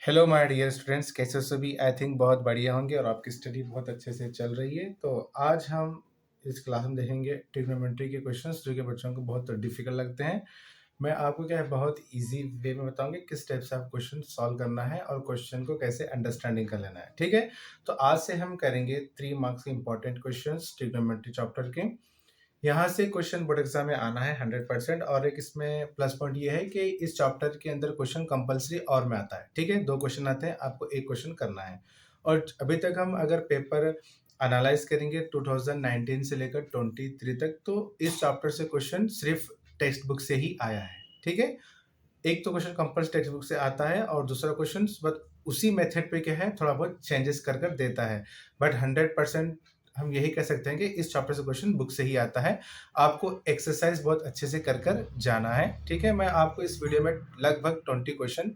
Hello my dear students, कैसे हो सभी। आई थिंक बहुत बढ़िया होंगे और आपकी स्टडी बहुत अच्छे से चल रही है। तो आज हम इस क्लास में देखेंगे ट्रिग्नोमेट्री के क्वेश्चंस जो कि बच्चों को बहुत डिफिकल्ट लगते हैं। मैं आपको क्या है बहुत इजी वे में बताऊंगा किस टाइप से आप क्वेश्चन सॉल्व करना है और क्वेश्चन को कैसे अंडरस्टैंडिंग कर लेना है। ठीक है, तो आज से हम करेंगे 3 मार्क्स के इंपॉर्टेंट क्वेश्चन ट्रिग्नोमेट्री चैप्टर के। यहाँ से क्वेश्चन बोर्ड एग्जाम में आना है 100%। और एक इसमें प्लस पॉइंट ये है कि इस चैप्टर के अंदर क्वेश्चन कंपलसरी और में आता है। ठीक है, 2 क्वेश्चन आते हैं, आपको एक क्वेश्चन करना है। और अभी तक हम अगर पेपर एनालाइज करेंगे 2019 से लेकर 23 तक, तो इस चैप्टर से क्वेश्चन सिर्फ टेक्स्ट बुक से ही आया है। ठीक है, एक तो क्वेश्चन कंपल्सरी टेक्स्ट बुक से आता है और दूसरा क्वेश्चन बस उसी मेथड पे क्या है थोड़ा बहुत चेंजेस कर कर देता है। बट 100% हम यही कह सकते हैं कि इस चैप्टर से क्वेश्चन बुक से ही आता है। आपको एक्सरसाइज बहुत अच्छे से कर कर जाना है। ठीक है, मैं आपको इस वीडियो में लगभग 20 क्वेश्चन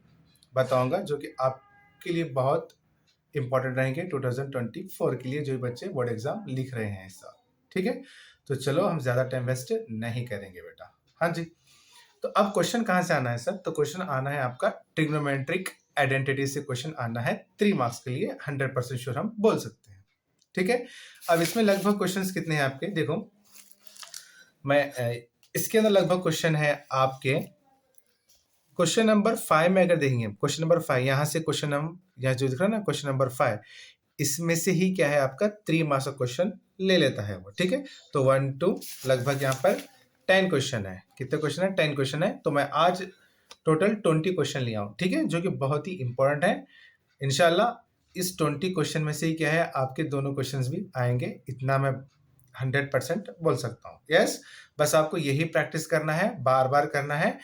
बताऊंगा जो कि आपके लिए बहुत इंपॉर्टेंट रहेंगे 2024 के लिए, जो बच्चे बोर्ड एग्जाम लिख रहे हैं इस साल। ठीक है, तो चलो हम ज्यादा टाइम वेस्ट नहीं करेंगे बेटा। हाँ जी, तो अब क्वेश्चन कहां से आना है सर? तो क्वेश्चन आना है आपका ट्रिग्नोमेट्रिक आइडेंटिटी से क्वेश्चन आना है 3 मार्क्स के लिए, 100% श्योर हम बोल सकते हैं। ठीक है, अब इसमें लगभग क्वेश्चंस कितने हैं आपके, देखो मैं इसके अंदर लगभग क्वेश्चन है आपके क्वेश्चन नंबर 5 में। अगर देखेंगे क्वेश्चन नंबर 5, यहाँ से क्वेश्चन हम यहाँ जो दिख रहा है ना क्वेश्चन नंबर 5, इसमें से ही क्या है आपका 3 मार्क्स का क्वेश्चन ले लेता है वो। ठीक है, तो 1 2 लगभग यहाँ पर 10 क्वेश्चन है। कितने क्वेश्चन है? 10 क्वेश्चन है। तो मैं आज टोटल 20 क्वेश्चन लिया हूँ। ठीक है, जो कि बहुत ही इंपॉर्टेंट है। इंशाल्लाह इस 20 क्वेश्चन में से ही क्या है आपके दोनों क्वेश्चंस भी आएंगे, इतना मैं 100% बोल सकता हूँ। यस, बस आपको यही प्रैक्टिस करना है, बार बार करना है।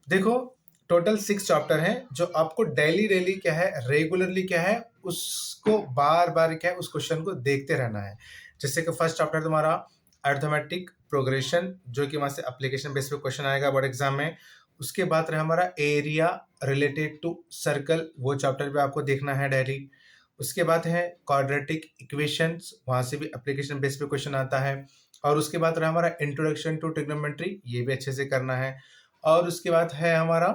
देखो टोटल 6 चैप्टर हैं जो आपको डेली डेली क्या है रेगुलरली क्या है उसको बार बार क्या है उस क्वेश्चन को देखते रहना है। जैसे कि फर्स्ट चैप्टर तुम्हारा अर्थमेटिक प्रोग्रेशन, जो कि वहां से एप्लीकेशन बेस पे क्वेश्चन आएगा बोर्ड एग्जाम में। उसके बाद रहा हमारा एरिया रिलेटेड टू सर्कल, वो चैप्टर भी आपको देखना है डेली। उसके बाद है क्वाड्रेटिक इक्वेशंस, वहां से भी एप्लीकेशन बेस पे क्वेश्चन आता है। और उसके बाद रहा हमारा इंट्रोडक्शन टू ट्रिग्नोमेट्री, ये भी अच्छे से करना है। और उसके बाद है हमारा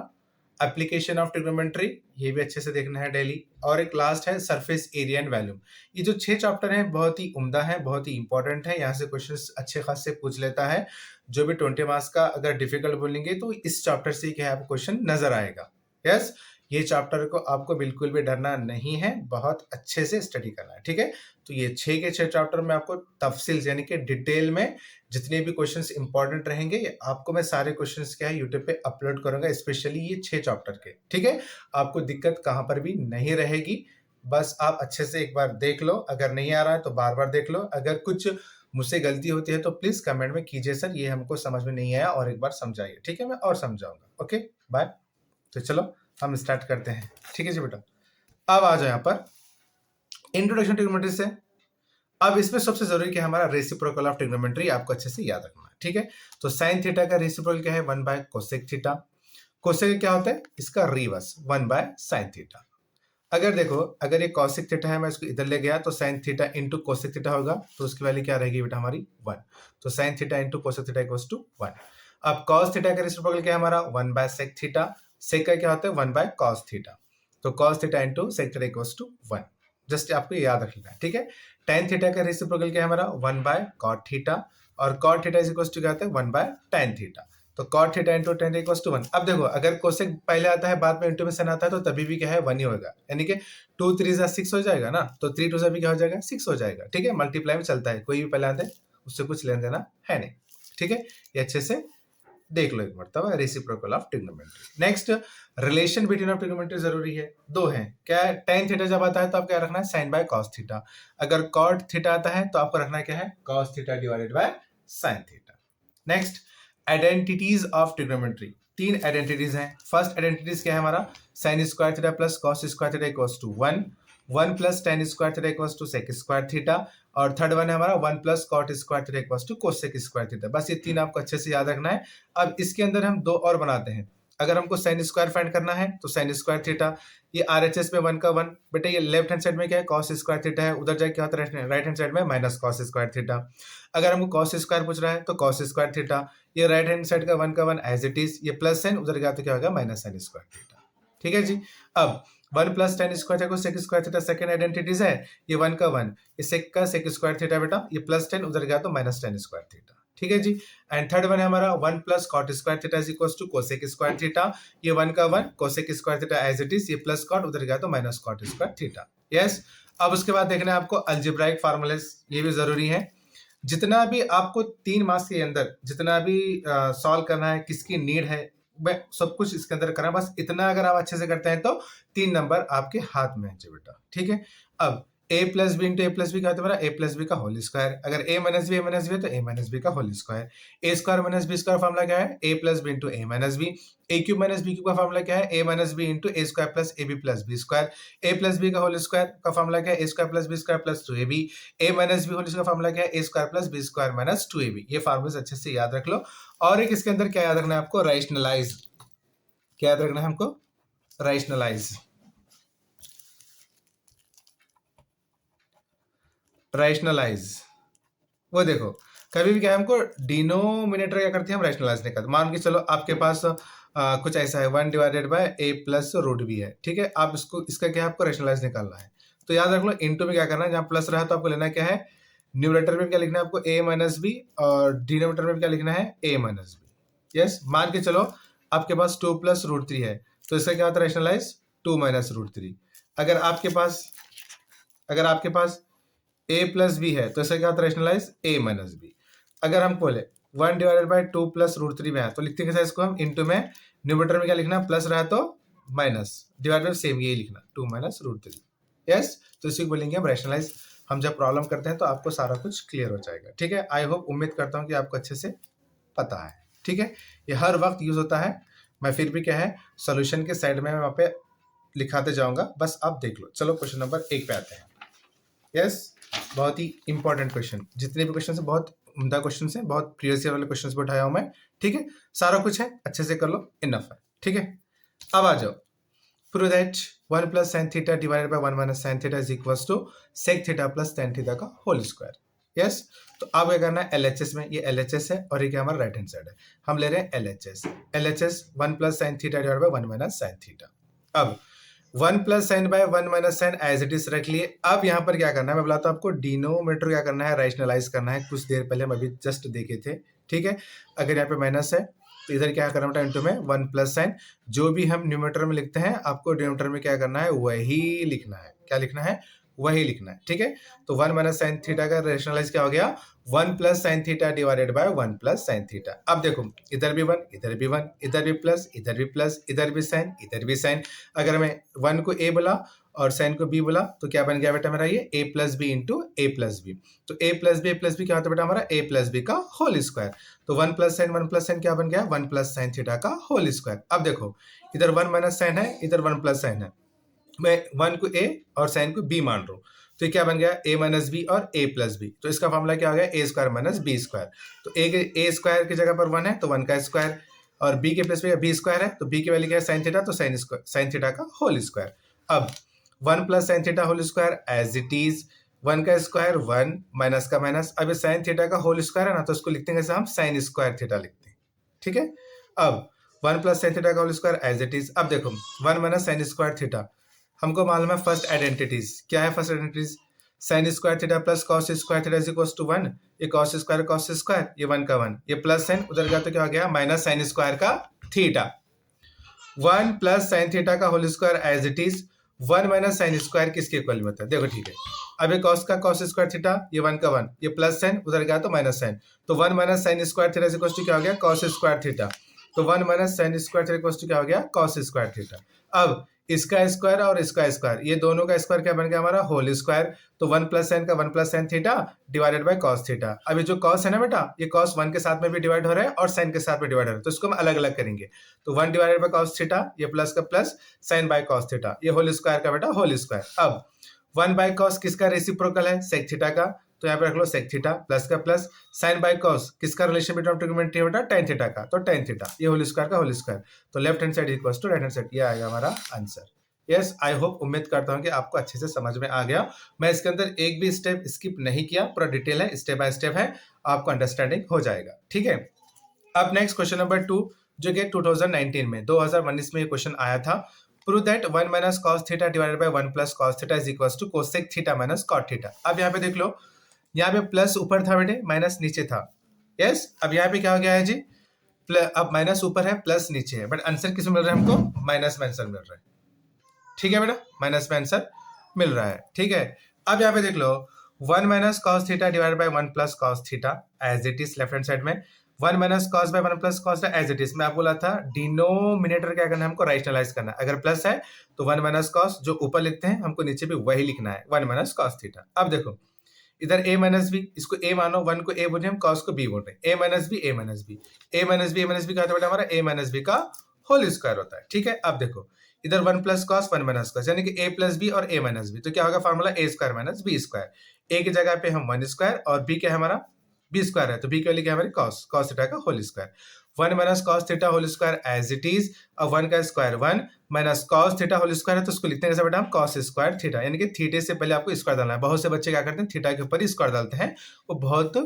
एप्लीकेशन ऑफ ट्रिग्नोमेट्री, ये भी अच्छे से देखना है डेली। और एक लास्ट है सरफेस एरिया एंड वॉल्यूम। ये जो 6 चैप्टर हैं बहुत ही उम्दा है, बहुत ही इंपॉर्टेंट है। यहाँ से क्वेश्चंस अच्छे खासे पूछ लेता है। जो भी 20 मार्क्स का अगर डिफिकल्ट बोलेंगे तो इस चैप्टर से क्या है आपको क्वेश्चन नजर आएगा। यस, ये चैप्टर को आपको बिल्कुल भी डरना नहीं है, बहुत अच्छे से स्टडी करना है। ठीक है, तो ये 6 के 6 चैप्टर में आपको तफसील यानी कि डिटेल में जितने भी क्वेश्चंस इंपॉर्टेंट रहेंगे ये आपको मैं सारे क्वेश्चंस क्या है यूट्यूब पे अपलोड करूंगा, स्पेशली ये 6 चैप्टर के। ठीक है, आपको दिक्कत कहां पर भी नहीं रहेगी। बस आप अच्छे से एक बार देख लो, अगर नहीं आ रहा है तो बार बार देख लो। अगर कुछ मुझसे गलती होती है तो प्लीज कमेंट में कीजिए, सर ये हमको समझ में नहीं आया और एक बार समझाइए। ठीक है, मैं और समझाऊंगा। Okay bye. तो चलो हम स्टार्ट करते हैं। ठीक है जी बेटा, अब आ जाओ यहाँ पर इंट्रोडक्शन ट्रिग्नोमेट्री से। अब इसमें सबसे जरूरी क्या है हमारा रेसिप्रोकल ऑफ ट्रिग्नोमेट्री, आपको अच्छे से याद रखना है। ठीक है, तो साइन थीटा का रेसिप्रोकल क्या है 1 बाय कोसेक थीटा। कोसेक क्या होता है? इसका रिवर्स 1 बाय साइन थीटा। अगर देखो अगर ये कॉसिक थीटा है मैं इसको इधर ले गया तो sine theta into cosec theta होगा, तो उसकी वैल्यू क्या रहेगी बेटा हमारी 1। तो sine theta into cosec theta equals to 1। अब कॉस थीटा का रेसिप्रोकल क्या है हमारा 1 बाय सेक थीटा। सेक का क्या होता है 1 बाय कॉस थीटा। तो cos theta into sec theta equals to 1। Just आपको याद रखना है। ठीक है, टेन थीटा का रेसिप्रोकल क्या है हमारा 1 बाय कॉट थीटा। और cot theta is equals to क्या होता है 1 बाय टेन थीटा। तो cot theta into tan equals to 1। अब देखो अगर कोसेक पहले आता है बाद में इंटू में साइन आता है तो तभी भी क्या है 1 ही होगा, यानी कि 2 3 6 हो जाएगा ना, तो 3 2 से भी क्या हो जाएगा 6 हो जाएगा। ठीक है, मल्टीप्लाई में चलता है, कोई भी पहले आते उससे कुछ लेना देना है नहीं। ठीक है, ये अच्छे से देख लो एक मरतबा reciprocal of trigonometry. Next relation between of trigonometry जरूरी है, दो है क्या है। टेन थीटा जब आता है तो आप क्या रखना है साइन बाय कॉस थीटा। अगर कॉट थीटा आता है तो आपको रखना क्या है cos theta divided by sine theta. Next identities of trigonometry, 3 identities हैं। फर्स्ट आइडेंटिटीज क्या है हमारा sine square theta plus cos square theta equals to 1, 1 plus tan square theta equals to sec square theta. और third one है हमारा 1 plus cot square theta equals to cosec square theta. बस ये 3 आपको अच्छे से याद रखना है। अब इसके अंदर हम 2 और बनाते हैं। अगर हमको साइन स्क्वायर फाइंड करना है तो साइन स्क्वायर थीटा, ये आरएचएस में 1 का 1 बेटा, ये लेफ्ट हैंड साइड में क्या है कॉस स्क्वायर थीटा है, उधर जाके क्या होता है राइट हैंड साइड में माइनस कॉस स्क्वायर थीटा। अगर हमको कॉस स्क्वायर पूछ रहा है तो कॉस स्क्वायर थीटा, ये राइट हैंड साइड का 1 का 1 एज इट इज, ये प्लस साइन उधर गया तो क्या होगा माइनस साइन स्क्वायर थीटा। ठीक है जी। अब 1 प्लस टेन स्क्वायर थीटा को sec square theta second identities है, ये 1 का 1, ये सेक का सेक स्क्वायर थीटा बेटा, ये प्लस 10 उधर गया तो माइनस 10 स्क्वायर थीटा, ठीक है जी। एंड थर्ड वन है हमारा 1 plus cot square theta is equal to cosec square theta, ये 1 का 1 cosec square theta as it is, ये प्लस कॉट उधर गया तो minus cot square theta. Yes, अब उसके बाद देखना है आपको अलजेब्राइक फार्मूले, ये भी जरूरी है। जितना भी आपको 3 मार्क्स के अंदर जितना भी सॉल्व करना है, किसकी नीड है, मैं सब कुछ इसके अंदर करना, बस इतना अगर आप अच्छे से करते हैं तो 3 नंबर आपके हाथ में है जी बेटा, ठीक है। अब a plus B into A plus B का होता है a प्लस बी का होल स्क्वायर, अगर a माइनस बी है तो a माइनस बी का whole square, A square minus B square formula क्या है, a plus B into A minus B, A cube minus B cube का formula क्या है, a minus B into A square plus A B plus B square, A plus B का whole square का formula क्या है, A square plus B square plus 2ab, A minus B whole square formula क्या है, A square plus B square minus 2ab। ये फॉर्मूले अच्छे से याद रख लो। और एक इसके अंदर क्या याद रखना है आपको, रैशनलाइज, क्या याद रखना है हमको, रैशनलाइज, रैशनलाइज। वो देखो कभी भी क्या है, हमको डिनोमिनेटर क्या करते हैं हम, रैशनलाइज नहीं करते। मान के चलो आपके पास कुछ ऐसा है 1 divided by a plus root b है, ठीक है, आप इसको इसका क्या है आपको रैशनलाइज निकालना है, तो याद रख लो इनटू में क्या करना है, जहाँ प्लस रहा तो आपको लेना क्या है, न्यूमरेटर में क्या लिखना है आपको a माइनस बी, और डिनोमिनेटर में क्या लिखना है a माइनस बी। यस, मान के चलो आपके पास 2 प्लस रूट 3 है, तो इसका क्या होता है रैशनलाइज, 2 माइनस रूट 3। अगर आपके पास a प्लस बी है तो इसका क्या होता है रैशनलाइज, a माइनस बी। अगर हम बोले 1 डिवाइडेड बाय 2 प्लस रूट 3 में है तो लिखते हैं कैसे इसको हम, इनटू में न्यूमरेटर में क्या लिखना, प्लस रहा तो माइनस, डिवाइड बाय सेम यही लिखना 2 माइनस रूट 3। यस, तो इसी को बोलेंगे हम रैशनलाइज। हम जब प्रॉब्लम करते हैं तो आपको सारा कुछ क्लियर हो जाएगा, ठीक है। आई होप, उम्मीद करता हूँ कि आपको अच्छे से पता है, ठीक है। ये हर वक्त यूज होता है, मैं फिर भी क्या है सोल्यूशन के साइड में वहाँ पे लिखाते जाऊंगा, बस आप देख लो। चलो क्वेश्चन नंबर 1 पे आते हैं। यस, बहुत ही इंपॉर्टेंट क्वेश्चन, जितने भी क्वेश्चन है बहुत उम्दा क्वेश्चन है, बहुत प्रीवियस ईयर वाले क्वेश्चन पे उठाया हूं मैं, ठीक है। सारा कुछ है, अच्छे से कर लो, इनफ है, ठीक है। अब आ जाओ, prove that 1 plus sine theta divided by 1 minus sine theta is equals to sec theta plus tan theta का होल स्क्वायर। यस, तो अब क्या करना है, एलएचएस में, ये एलएचएस है और ये क्या हमारा राइट हैंड साइड है, हम ले रहे हैं LHS 1 plus sine theta divided by 1 minus sine theta. अब 1 plus sine by 1 minus sine as it is रख लिए। अब यहाँ पर क्या करना है, मैं बताता हूँ आपको, डिनोमिनेटर क्या करना है, रैशनलाइज करना है। कुछ देर पहले हम अभी जस्ट देखे थे, ठीक है। अगर यहाँ पे माइनस है तो इधर क्या करना बेटा, इनटू में 1 प्लस साइन, जो भी हम न्यूमरेटर में लिखते हैं आपको डिनोमिनेटर में क्या करना है, वही लिखना है। क्या लिखना है, वही लिखना है, ठीक है। तो 1 माइनस साइन थीटा का रैशनलाइज क्या हो गया, 1 plus sine theta divided by 1 plus sine theta. अब देखो इधर भी 1, इधर भी 1, इधर भी प्लस, इधर भी प्लस, इधर भी साइन, इधर भी साइन। अगर मैं 1 को a बोला और साइन को b बोला तो क्या बन गया बेटा मेरा, ये a plus B into A plus b. तो a प्लस बी क्या होता है बेटा हमारा, a प्लस बी का होल स्क्वायर। तो 1 प्लस साइन क्या बन गया, 1 प्लस साइन थीटा का होल स्क्वायर। अब देखो इधर 1 माइनस साइन है, इधर 1 प्लस साइन है, मैं 1 को a और साइन को b मान रहा हूँ, तो ये क्या बन गया, a माइनस बी और a प्लस बी। तो इसका फॉर्मूला क्या हो गया, ए स्क्वायर माइनस बी स्क्वायर। तो a स्क्वायर की जगह पर 1 है तो 1 का स्क्वायर, और b के प्लस b स्क्वायर है तो b की वैल्यू क्या है, साइन थीटा, तो साइन थीटा का होल स्क्वायर। अब 1 plus sine theta whole square as it is, 1 का स्क्वायर 1 माइनस का माइनस। अब साइन थीटा का होल स्क्वायर है ना, तो उसको लिखते हैं कैसे हम, साइन स्क्वायर थीटा लिखते हैं, ठीक है। अब 1 प्लस साइन थीटा का whole square as it is. अब देखो 1 माइनस साइन स्क्वायर थीटा, हमको मालूम है फर्स्ट आइडेंटिटीज। क्या है first identities, sine square theta plus cos square theta is equals to 1। ये कॉस स्क्वायर, ये 1 का 1, ये प्लस साइन उधर गया तो क्या हो गया, माइनस साइन स्क्वायर का थीटा। 1 प्लस साइन थीटा का whole square as it is, 1 minus sine square किसके इक्वल में होता है, देखो ठीक है। अब ये कॉस का कॉस स्क्वायर थीटा, ये 1 का 1, ये प्लस साइन उधर गया तो माइनस साइन, तो 1 minus sine square theta is equals to क्या हो गया, कॉस स्क्वायर थीटा। तो 1 minus sine square theta equals to क्या हो गया, कॉस स्क्वायर थीटा। अब इसका स्क्वायर और इसका स्क्वायर, ये दोनों का स्क्वायर क्या बन गया हमारा, होल स्क्वायर। तो 1 प्लस साइन का 1 plus sine theta divided by cos theta. अभी जो कॉस है ना बेटा, ये कॉस 1 के साथ में भी डिवाइड हो रहा है और साइन के साथ में डिवाइड हो रहा है, तो इसको हम अलग अलग करेंगे। तो 1 डिवाइडेड बाय कॉस थीटा, ये प्लस का plus, sine by cos theta, ये होल स्क्वायर का बेटा होल स्क्वायर। अब 1 बाय कॉस किसका रेसिप्रोकल है, सेक थीटा का, तो यहाँ पे रख लो सेक थीटा, प्लस का प्लस, साइन बाय कॉस किसका रिलेशन बिटवीन ट्रिग्नोमेट्री बेटा, tan थीटा का, तो tan थीटा, ये होल स्क्वायर का होल स्क्वायर। तो left hand side equals to right hand side, ये आएगा हमारा आंसर। यस, आई होप, उम्मीद करता हूँ कि आपको अच्छे से समझ में आ गया। मैं इसके अंदर एक भी स्टेप स्किप नहीं किया, पूरा डिटेल है, स्टेप बाय स्टेप है, आपको अंडरस्टैंडिंग हो जाएगा, ठीक है। अब नेक्स्ट क्वेश्चन नंबर 2, जो कि 2019 में 2019 में ये क्वेश्चन आया था। Prove that 1 minus cos theta divided by 1 plus cos theta is equals to cosec theta minus cot theta. अब यहाँ पे देख लो, यहाँ पे प्लस ऊपर था बेटे, माइनस नीचे था। यस, अब यहाँ पे क्या हो गया है जी, अब माइनस ऊपर है प्लस नीचे है, बट आंसर किस में मिल रहा है हमको, माइनस में आंसर मिल रहा है। ठीक है बेटा, माइनस में आंसर मिल रहा है। ठीक है, अब यहाँ पे देख लो 1 minus cos theta divided by 1 plus cos theta as it is left hand side में, 1 minus cos by 1 plus cos as it is. मैं आपको बोला था डिनोमिनेटर क्या करना है, हमको राइशनलाइज करना है। अगर प्लस है तो 1 माइनस कॉस जो ऊपर लिखते हैं हमको नीचे भी वही लिखना है, 1 माइनस कॉस थीटा। अब देखो इधर a माइनस बी, इसको a मानो, 1 को a बोले हम, cos को b बोल रहे हैं, a minus b, a minus b, a minus b, a minus B का बेटा हमारा a माइनस बी का होल स्क्वायर होता है। ठीक है, अब देखो इधर 1 प्लस कॉस 1 माइनस कॉस, यानी कि a प्लस बी और a माइनस बी, तो क्या होगा formula a square minus B square. a की जगह पे हम 1 स्क्वायर और b क्या है हमारा, b स्क्वायर है, तो b की वैल्यू क्या है हमारी cos, cos थीटा का whole square. 1 minus cos theta whole square as it is, अब 1 का square 1 minus cos theta whole square है, तो उसको लिखते हैं कैसे बेटा हम, cos स्क्वायर थीटा, यानी कि थीटे से पहले आपको स्क्वायर डालना है। बहुत से बच्चे क्या करते हैं, थीटा के ऊपर ही स्क्वायर डालते हैं, वो बहुत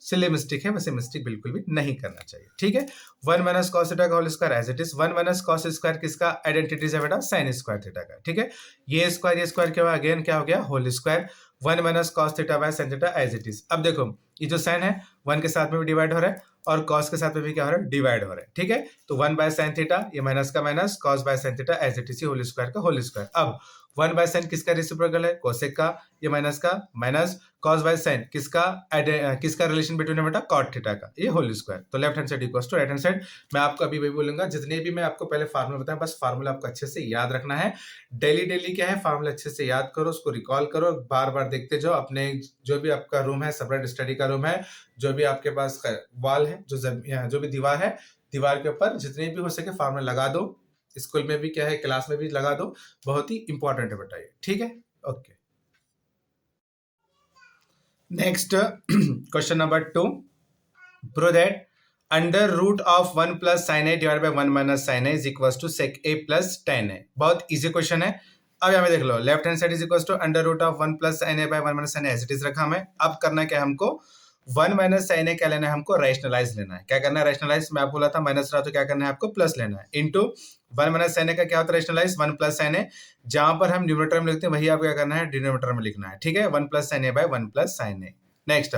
सिले मिस्टेक है, वैसे मिस्टेक बिल्कुल भी नहीं करना चाहिए। ठीक है, 1 माइनस कॉस थीटा का whole square as it is, 1 minus cos square किसका आइडेंटिटीज है बेटा, साइन स्क्वायर थीटा का। ठीक है, ये स्क्वायर क्या हुआ, अगेन क्या हो गया, whole square, 1 minus cos theta by sine theta as it is. अब देखो ये जो साइन है 1 के साथ में भी डिवाइड हो रहा है और कॉस के साथ में भी क्या हो रहा है, डिवाइड हो रहा है। ठीक है, तो 1 बाय साइन थीटा, ये माइनस का minus, cos by sine theta as it is, whole square का होल स्क्वायर। अब 1 बाय साइन किसका रेसिप्रोकल है, कोसेक का, ये माइनस का माइनस, कॉस बाय साइन किसका रिलेशन बिटवीन है बेटा, कॉट थीटा का, ये होल स्क्वायर। तो left hand side equals to right hand side. मैं आपको अभी वही बोलूंगा, जितने भी मैं आपको पहले फार्मूला बताया, बस फार्मूला आपको अच्छे से याद रखना है। डेली क्या है, फार्मूला अच्छे से याद करो, उसको रिकॉल करो, बार बार देखते जाओ। अपने जो भी आपका रूम है, सेपरेट स्टडी का रूम है, जो भी आपके पास वॉल है, जो भी दीवार है, दीवार के ऊपर जितने भी हो सके फार्मूला लगा दो। स्कूल में भी क्या है, क्लास में भी लगा दो, बहुत ही इंपॉर्टेंट है बेटा ये। ठीक है, okay. Next question number 2, prove that under root of 1 plus sine A divide by 1 minus sine A is equals to sec A plus tan A. बहुत इजी क्वेश्चन है। अब यहाँ पे देख लो, left hand side is equals to under root of 1 plus sine A by 1 minus sine A as it is रखा हमें। अब करना क्या है हमको, 1 माइनस साइन ए क्या लेना है हमको, रैशनलाइज लेना है। क्या करना है, रैशनलाइज, मैं आपको बोला था माइनस रहा तो क्या करना है आपको, प्लस लेना है, इनटू 1 माइनस साइन ए का क्या होता है रैशनलाइज, 1 प्लस साइन ए, जहां पर हम न्यूमरेटर में लिखते हैं वही आपको क्या करना है, डिनोमिनेटर में लिखना है। ठीक है, 1 plus sine A by 1 plus sine A. Next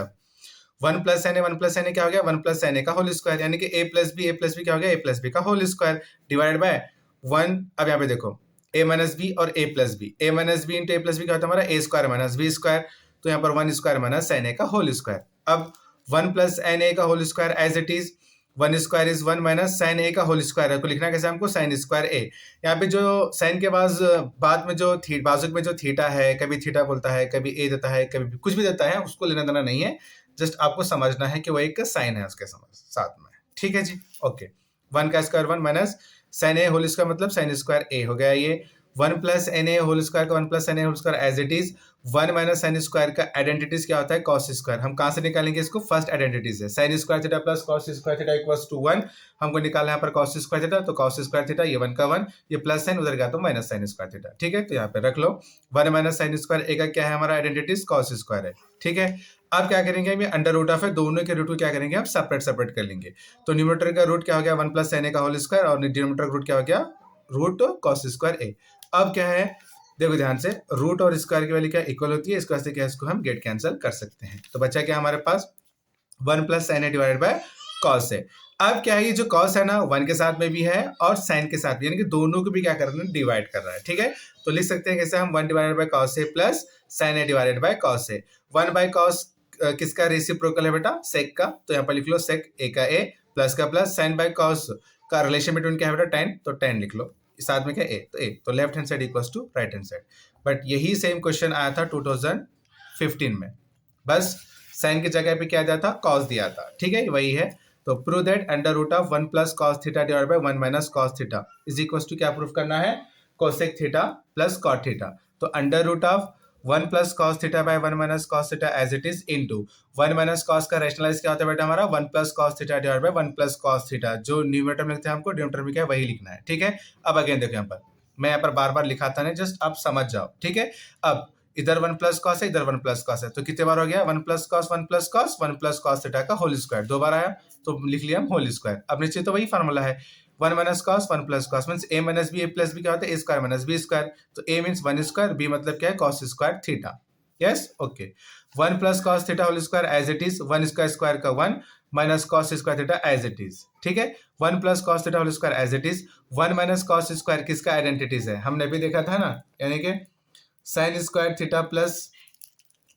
1 plus sine ए क्या हो गया, 1 प्लस साइन ए का होल स्क्वायर, यानी कि a प्लस बी क्या हो गया, a प्लस बी का होल स्क्वायर डिवाइड बाय 1। अब यहाँ पे देखो a माइनस बी और a plus b, a minus B into a plus b क्या होता है हमारा, a square minus B square, तो यहाँ पर 1 स्क्वायर माइनस साइन ए का होल स्क्वायर। अब 1 प्लस साइन ए का whole square as it is, 1 square is 1 minus sine A का होल स्क्वायर है, तो लिखना कैसे हमको, साइन स्क्वायर ए। यहाँ पे जो साइन के बाद में जो बाजू में जो थीटा है, कभी थीटा बोलता है, कभी ए देता है, कभी कुछ भी देता है, उसको लेना देना नहीं है, जस्ट आपको समझना है कि वो एक साइन है उसके साथ में। ठीक है जी, ओके। 1 का square 1 minus sine a whole square मतलब साइन स्क्वायर ए हो गया ये। 1 plus n a whole square का 1 plus n a whole square as it is, 1 minus sine square का आइडेंटिटीज क्या होता है, कॉस स्क्वायर। हम कहाँ से निकालेंगे इसको, फर्स्ट आइडेंटिटीज है, sine square theta plus cos square theta equals to 1। हमको निकालना है यहाँ पर कॉस स्क्वायर थीटा, तो कॉस स्क्वायर थीटा, ये 1 का 1, ये प्लस साइन उधर गया तो माइनस साइन स्क्वायर थीटा। ठीक है, तो यहाँ पे रख लो 1 माइनस साइन स्क्वायर ए का क्या है हमारा आइडेंटिटीज, कॉस स्क्वायर है। ठीक है, अब क्या करेंगे हम, ये अंडर रूट ऑफ है, दोनों के रूट को क्या करेंगे हम, सेपरेट कर लेंगे। तो न्यूमरेटर का रूट क्या हो गया, 1 प्लस साइन ए का होल स्क्वायर, और डिनोमिनेटर का रूट क्या हो गया, रूट कॉस स्क्वायर ए। अब क्या है, देखो ध्यान से, रूट और स्क्वायर की वैल्यू क्या इक्वल होती है, इसको ऐसे क्या, इसको हम गेट कैंसिल कर सकते हैं। तो बचा क्या हमारे पास, 1 plus sine A divided by cos A. अब क्या है, ये जो कॉस है ना 1 के साथ में भी है और साइन के साथ भी, यानी कि दोनों को भी क्या कर रहा है, डिवाइड कर रहा है। ठीक है, तो लिख सकते हैं कैसे हम, 1 divided by cos A plus sine A divided by cos A. 1 by cos किसका रेसिप्रोकल है बेटा, सेक का, तो यहाँ पर लिख लो सेक ए का ए, प्लस का प्लस, साइन बाय कॉस का रिलेशन बिटवीन क्या है बेटा, tan, तो tan लिख लो, साथ में क्या ए, तो ए, तो left hand side equals to right hand side. But यही सेम क्वेश्चन आया था 2015 में, बस साइन की जगह पे क्या दिया था, कॉस दिया था। ठीक है, वही है। तो prove that under root of 1 plus cos theta divided by 1 minus cos theta is equals to क्या प्रूव करना है, cosec theta plus cot theta. तो under root of 1 plus cos theta by 1 minus cos theta as it is into 1 minus cos का rationalise क्या होता है बेटा हमारा, 1 plus cos theta divided by 1 plus cos theta, जो न्यूमरेटर में लिखते हैं हमको डिनोमिनेटर में क्या वही लिखना है। ठीक है, अब अगेन देखो यहाँ पर मैं यहाँ पर बार बार लिखाता नहीं, जस्ट आप समझ जाओ। ठीक है, अब इधर 1 प्लस कॉस है, इधर 1 प्लस कॉस है, तो कितने बार हो गया, 1 plus cos 1 plus cos 1 plus cos theta का होल स्क्वायर, 2 बार आया तो लिख लिया हम होल स्क्वायर। अब नीचे तो वही फार्मूला है, 1 minus cos 1 plus cos means a minus b, a plus b क्या होता है, a square minus B square, तो a मीन्स 1 स्क्वायर, b मतलब क्या है cos square theta. Yes, okay. 1 plus cos theta whole square as it is, 1 square square का 1 minus cos square theta as it is, ठीक है। 1 plus cos theta whole square as it is, 1 minus cos square किसका identities है, हमने भी देखा था ना, यानी कि sine square theta plus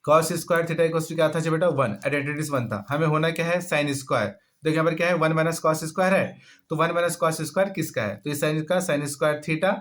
cos square theta equals to क्या था जी बेटा 1, आइडेंटिटीज 1 था, हमें होना क्या है साइन स्क्वायर। देखिए यहाँ पर क्या है 1 माइनस कॉस स्क्वायर है, तो 1 माइनस कॉस स्क्वायर किसका है, तो ये साइन का साइन स्क्वायर थीटा,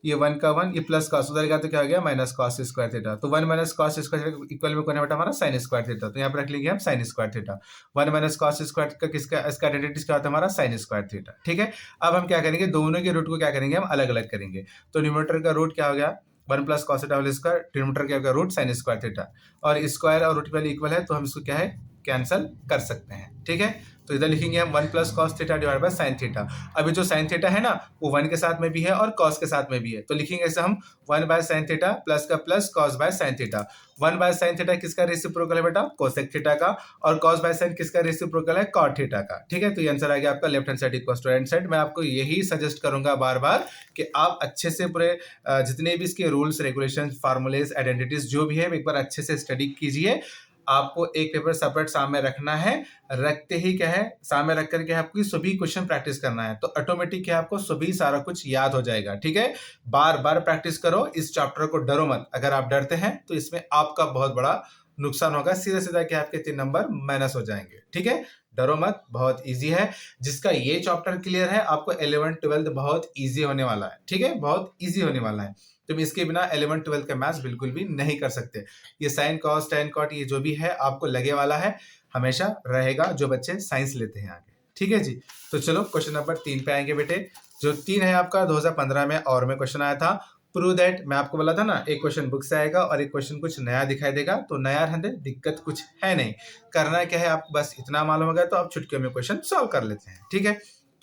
ये 1 का 1, ये प्लस कॉस उधर गया तो क्या हो गया माइनस कॉस स्क्वायर थीटा, तो 1 माइनस कॉस स्क्वायर इक्वल में कौन है बेटा हमारा साइन स्क्वायर थीटा, तो यहाँ पर रख लेंगे हम sign square theta. 1 minus cos square का किसका, इसका आइडेंटिटीज क्या होता है हमारा साइन स्क्वायर थीटा, ठीक है। अब हम क्या करेंगे, दोनों के रूट को क्या करेंगे हम अलग अलग करेंगे, तो न्यूमरेटर का रूट क्या हो गया 1 plus cos theta whole square, denominator क्या होगा रूट साइन स्क्वायर थीटा, और स्क्वायर और रूट वैल्यू इक्वल है तो हम इसको क्या है कैंसिल कर सकते हैं, ठीक है। तो इधर लिखेंगे हम 1 plus cos theta divide by sine theta. अभी जो साइन थीटा है ना वो 1 के साथ में भी है और कॉस के साथ में भी है, तो लिखेंगे ऐसे हम 1 बाय साइन थीटा प्लस का plus cos by sine theta. 1 by sine theta किसका रेसिप्रोकल है बेटा कोसेक थीटा का, और कॉस बाय साइन किसका रेसिप्रोकल है कॉट थीटा का, ठीक है। तो ये आंसर आ गया आपका left hand side equals to right side. मैं आपको यही सजेस्ट करूंगा बार बार कि आप अच्छे से पूरे जितने भी इसके रूल्स रेगुलेशन फार्मूलेज आइडेंटिटीज जो भी है एक बार अच्छे से स्टडी कीजिए। आपको एक पेपर सेपरेट सामने रखना है, रखते ही क्या है सामने रख करके आपको सभी क्वेश्चन प्रैक्टिस करना है, तो ऑटोमेटिक क्या आपको सभी सारा कुछ याद हो जाएगा, ठीक है। बार बार प्रैक्टिस करो, इस चैप्टर को डरो मत, अगर आप डरते हैं तो इसमें आपका बहुत बड़ा नुकसान होगा, सीधा सीधा क्या आपके 3 नंबर माइनस हो जाएंगे, ठीक है। डरो मत, बहुत इजी है। जिसका ये चैप्टर क्लियर है आपको 11th 12th बहुत इजी होने वाला है, ठीक है, बहुत इजी होने वाला है। तुम इसके बिना 11th 12th का मैथ्स बिल्कुल भी नहीं कर सकते। ये साइन कॉस टैन कॉट ये जो भी है आपको लगे वाला है, हमेशा रहेगा जो बच्चे साइंस लेते हैं आगे, ठीक है जी। तो चलो क्वेश्चन नंबर 3 पे आएंगे बेटे। जो 3 है आपका 2015 में और में क्वेश्चन आया था, प्रूव दैट। मैं आपको बोला था ना एक क्वेश्चन बुक से आएगा और एक क्वेश्चन कुछ नया दिखाई देगा, तो नया रहने दिक्कत कुछ है नहीं, करना क्या है आपको बस इतना मालूम हो गया तो आप चुटकियों में क्वेश्चन सॉल्व कर लेते हैं, ठीक है।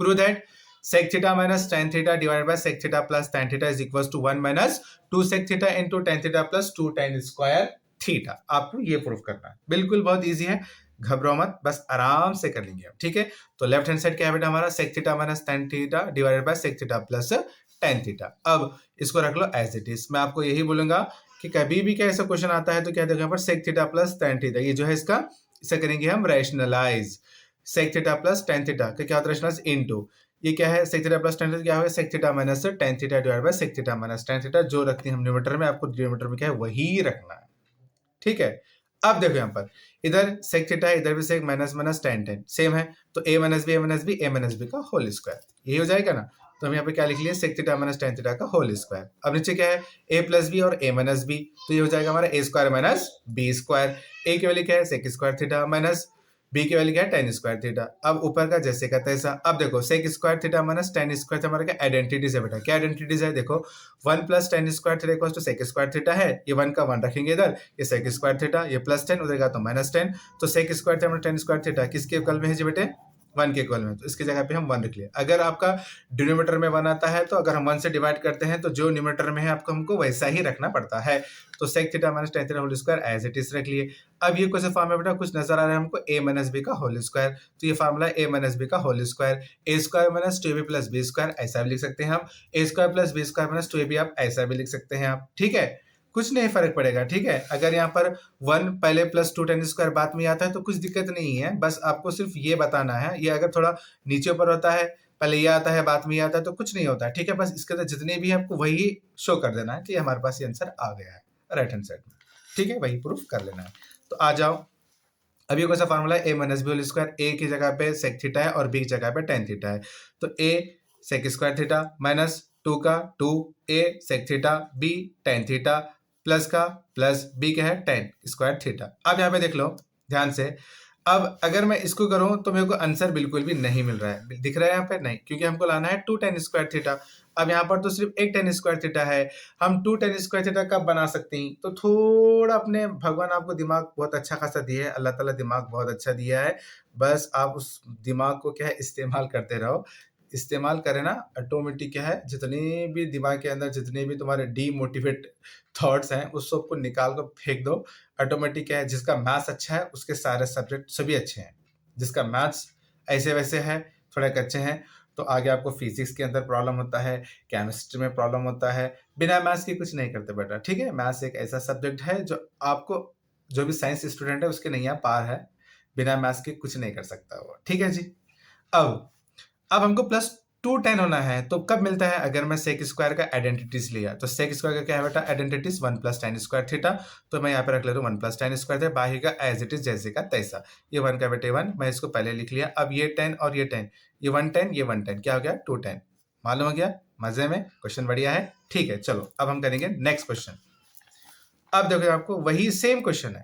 Prove that sec theta minus tan theta divided by sec theta plus tan theta is equals to 1 minus 2 sec theta into tan theta plus 2 tan square theta। आपको ये प्रूफ करना है, बिल्कुल बहुत इजी है, घबराओ मत, बस आराम से कर लेंगे, ठीक है। तो लेफ्ट हैंड साइड क्या है बेटा हमारा sec theta minus tan theta divided by sec theta plus tan theta। अब इसको रख लो एज इट इज। मैं आपको यही बोलूंगा कि कभी भी क्या ऐसा क्वेश्चन आता है तो क्या देखो यहाँ पर sec theta plus tan theta, ये जो है इसका इसे करेंगे हम rationalise. sec theta plus tan theta का क्या होता है रैशनलाइज इनटू ये क्या है sec theta plus tan theta क्या होगा sec theta minus tan theta divide bye sec theta minus tan theta, जो रखते हैं हम न्यूमरेटर में आपको डिनोमिनेटर में क्या है वही रखना है, ठीक है। अब देखो यहाँ पर इधर sec थीटा है, इधर भी sec minus minus tan tan same है, तो a minus b a minus b a minus B का होल स्क्वायर यही हो जाएगा ना। तो हम यहाँ पे क्या लिख लिए sec theta minus tan theta का होल स्क्वायर। अब नीचे क्या है a प्लस बी और a माइनस बी, तो ये हो जाएगा हमारा a square minus b square. a की वैल्यू क्या है sec square theta minus B की वैल्यू क्या है tan स्क्वायर थीटा। अब ऊपर का जैसे का तैसा। अब देखो sec square theta minus tan square theta हमारा क्या आइडेंटिटीज है बेटा, क्या आइडेंटिटीज है देखो 1 plus tan square theta equals to sec square theta है, ये 1 का 1 रखेंगे इधर, ये sec स्क्वायर थीटा, ये प्लस 10 उधर का तो माइनस 10, तो sec square theta tan square theta किसके इक्वल में है जी बेटे 1 के इक्वल में, तो इसकी जगह पे हम 1 रख लिए। अगर आपका डिनोमिनेटर में 1 आता है तो अगर हम 1 से डिवाइड करते हैं तो जो न्यूमरेटर में है आपको हमको वैसा ही रखना पड़ता है, तो sec theta minus tan theta whole square as it is रख लिए। अब ये कौन सा फॉर्म है बेटा कुछ नजर आ रहा है हमको a माइनस बी का होल स्क्वायर, तो ये फार्मूला a माइनस बी का whole square, a square minus 2ab plus B square ऐसा भी लिख सकते हैं हम, a square plus B square minus 2ab आप ऐसा भी लिख सकते हैं आप, ठीक है, कुछ नहीं फर्क पड़ेगा, ठीक है। अगर यहाँ पर 1 पहले प्लस 2 tan स्क्वायर बाद में आता है तो कुछ दिक्कत नहीं है, बस आपको सिर्फ ये बताना है, ये अगर थोड़ा नीचे ऊपर होता है पहले ये आता है बाद में ये आता है तो कुछ नहीं होता है, ठीक है। बस इसके अंदर जितने भी है आपको वही शो कर देना है कि हमारे पास ये आंसर आ गया है राइट हैंड साइड में, ठीक है, वही प्रूफ कर लेना है। तो आ जाओ, अब ये कौन सा फार्मूला है a minus B whole square, a की जगह पे sec थीटा है और b की जगह पे tan थीटा है, तो a sec square theta minus 2 का 2 a sec theta b tan theta plus का प्लस b क्या है tan स्क्वायर थीटा। अब यहाँ पे देख लो ध्यान से, अब अगर मैं इसको करूं तो मेरे को आंसर बिल्कुल भी नहीं मिल रहा है, दिख रहा है यहाँ पे नहीं, क्योंकि हमको लाना है 2 tan स्क्वायर थीटा। अब यहाँ पर तो सिर्फ एक tan स्क्वायर थीटा है, हम 2 tan स्क्वायर थीटा कब बना सकते हैं, तो थोड़ा अपने भगवान आपको दिमाग बहुत अच्छा खासा दिया है, अल्लाह ताला दिमाग बहुत अच्छा दिया है, बस आप उस दिमाग को क्या है इस्तेमाल करते रहो। इस्तेमाल करें ना ऑटोमेटिक क्या है जितने भी दिमाग के अंदर जितने भी तुम्हारे डीमोटिवेट थॉट्स हैं उस सब को निकाल कर फेंक दो। ऑटोमेटिक क्या है जिसका मैथ्स अच्छा है उसके सारे सब्जेक्ट सभी अच्छे हैं, जिसका मैथ्स ऐसे वैसे है थोड़े कच्चे हैं तो आगे आपको फिजिक्स के अंदर प्रॉब्लम होता है, केमिस्ट्री में प्रॉब्लम होता है, बिना मैथ्स के कुछ नहीं करते बेटा, ठीक है। मैथ्स एक ऐसा सब्जेक्ट है जो आपको, जो भी साइंस स्टूडेंट है उसके नैया पार है, बिना मैथ्स के कुछ नहीं कर सकता वो, ठीक है जी। अब हमको +2 tan होना है, तो कब मिलता है? अगर मैं सेक स्क्वायर का आइडेंटिटीज लिया, तो सेक स्क्वायर का क्या है बेटा? Identities 1 + tan square theta. तो मैं यहाँ पे रख लेता हूँ 1 + tan स्क्वायर थीटा, बाकी का एज इट इज जैसे का तैसा। ये 1 का बेटे 1, मैं इसको पहले लिख लिया। अब ये 10 और ये 10, ये 1 tan, ये 1 tan, क्या हो गया? 2 tan। मालूम हो गया? मजे में, क्वेश्चन बढ़िया है, ठीक है। चलो अब हम करेंगे नेक्स्ट क्वेश्चन। अब देखो आपको वही सेम क्वेश्चन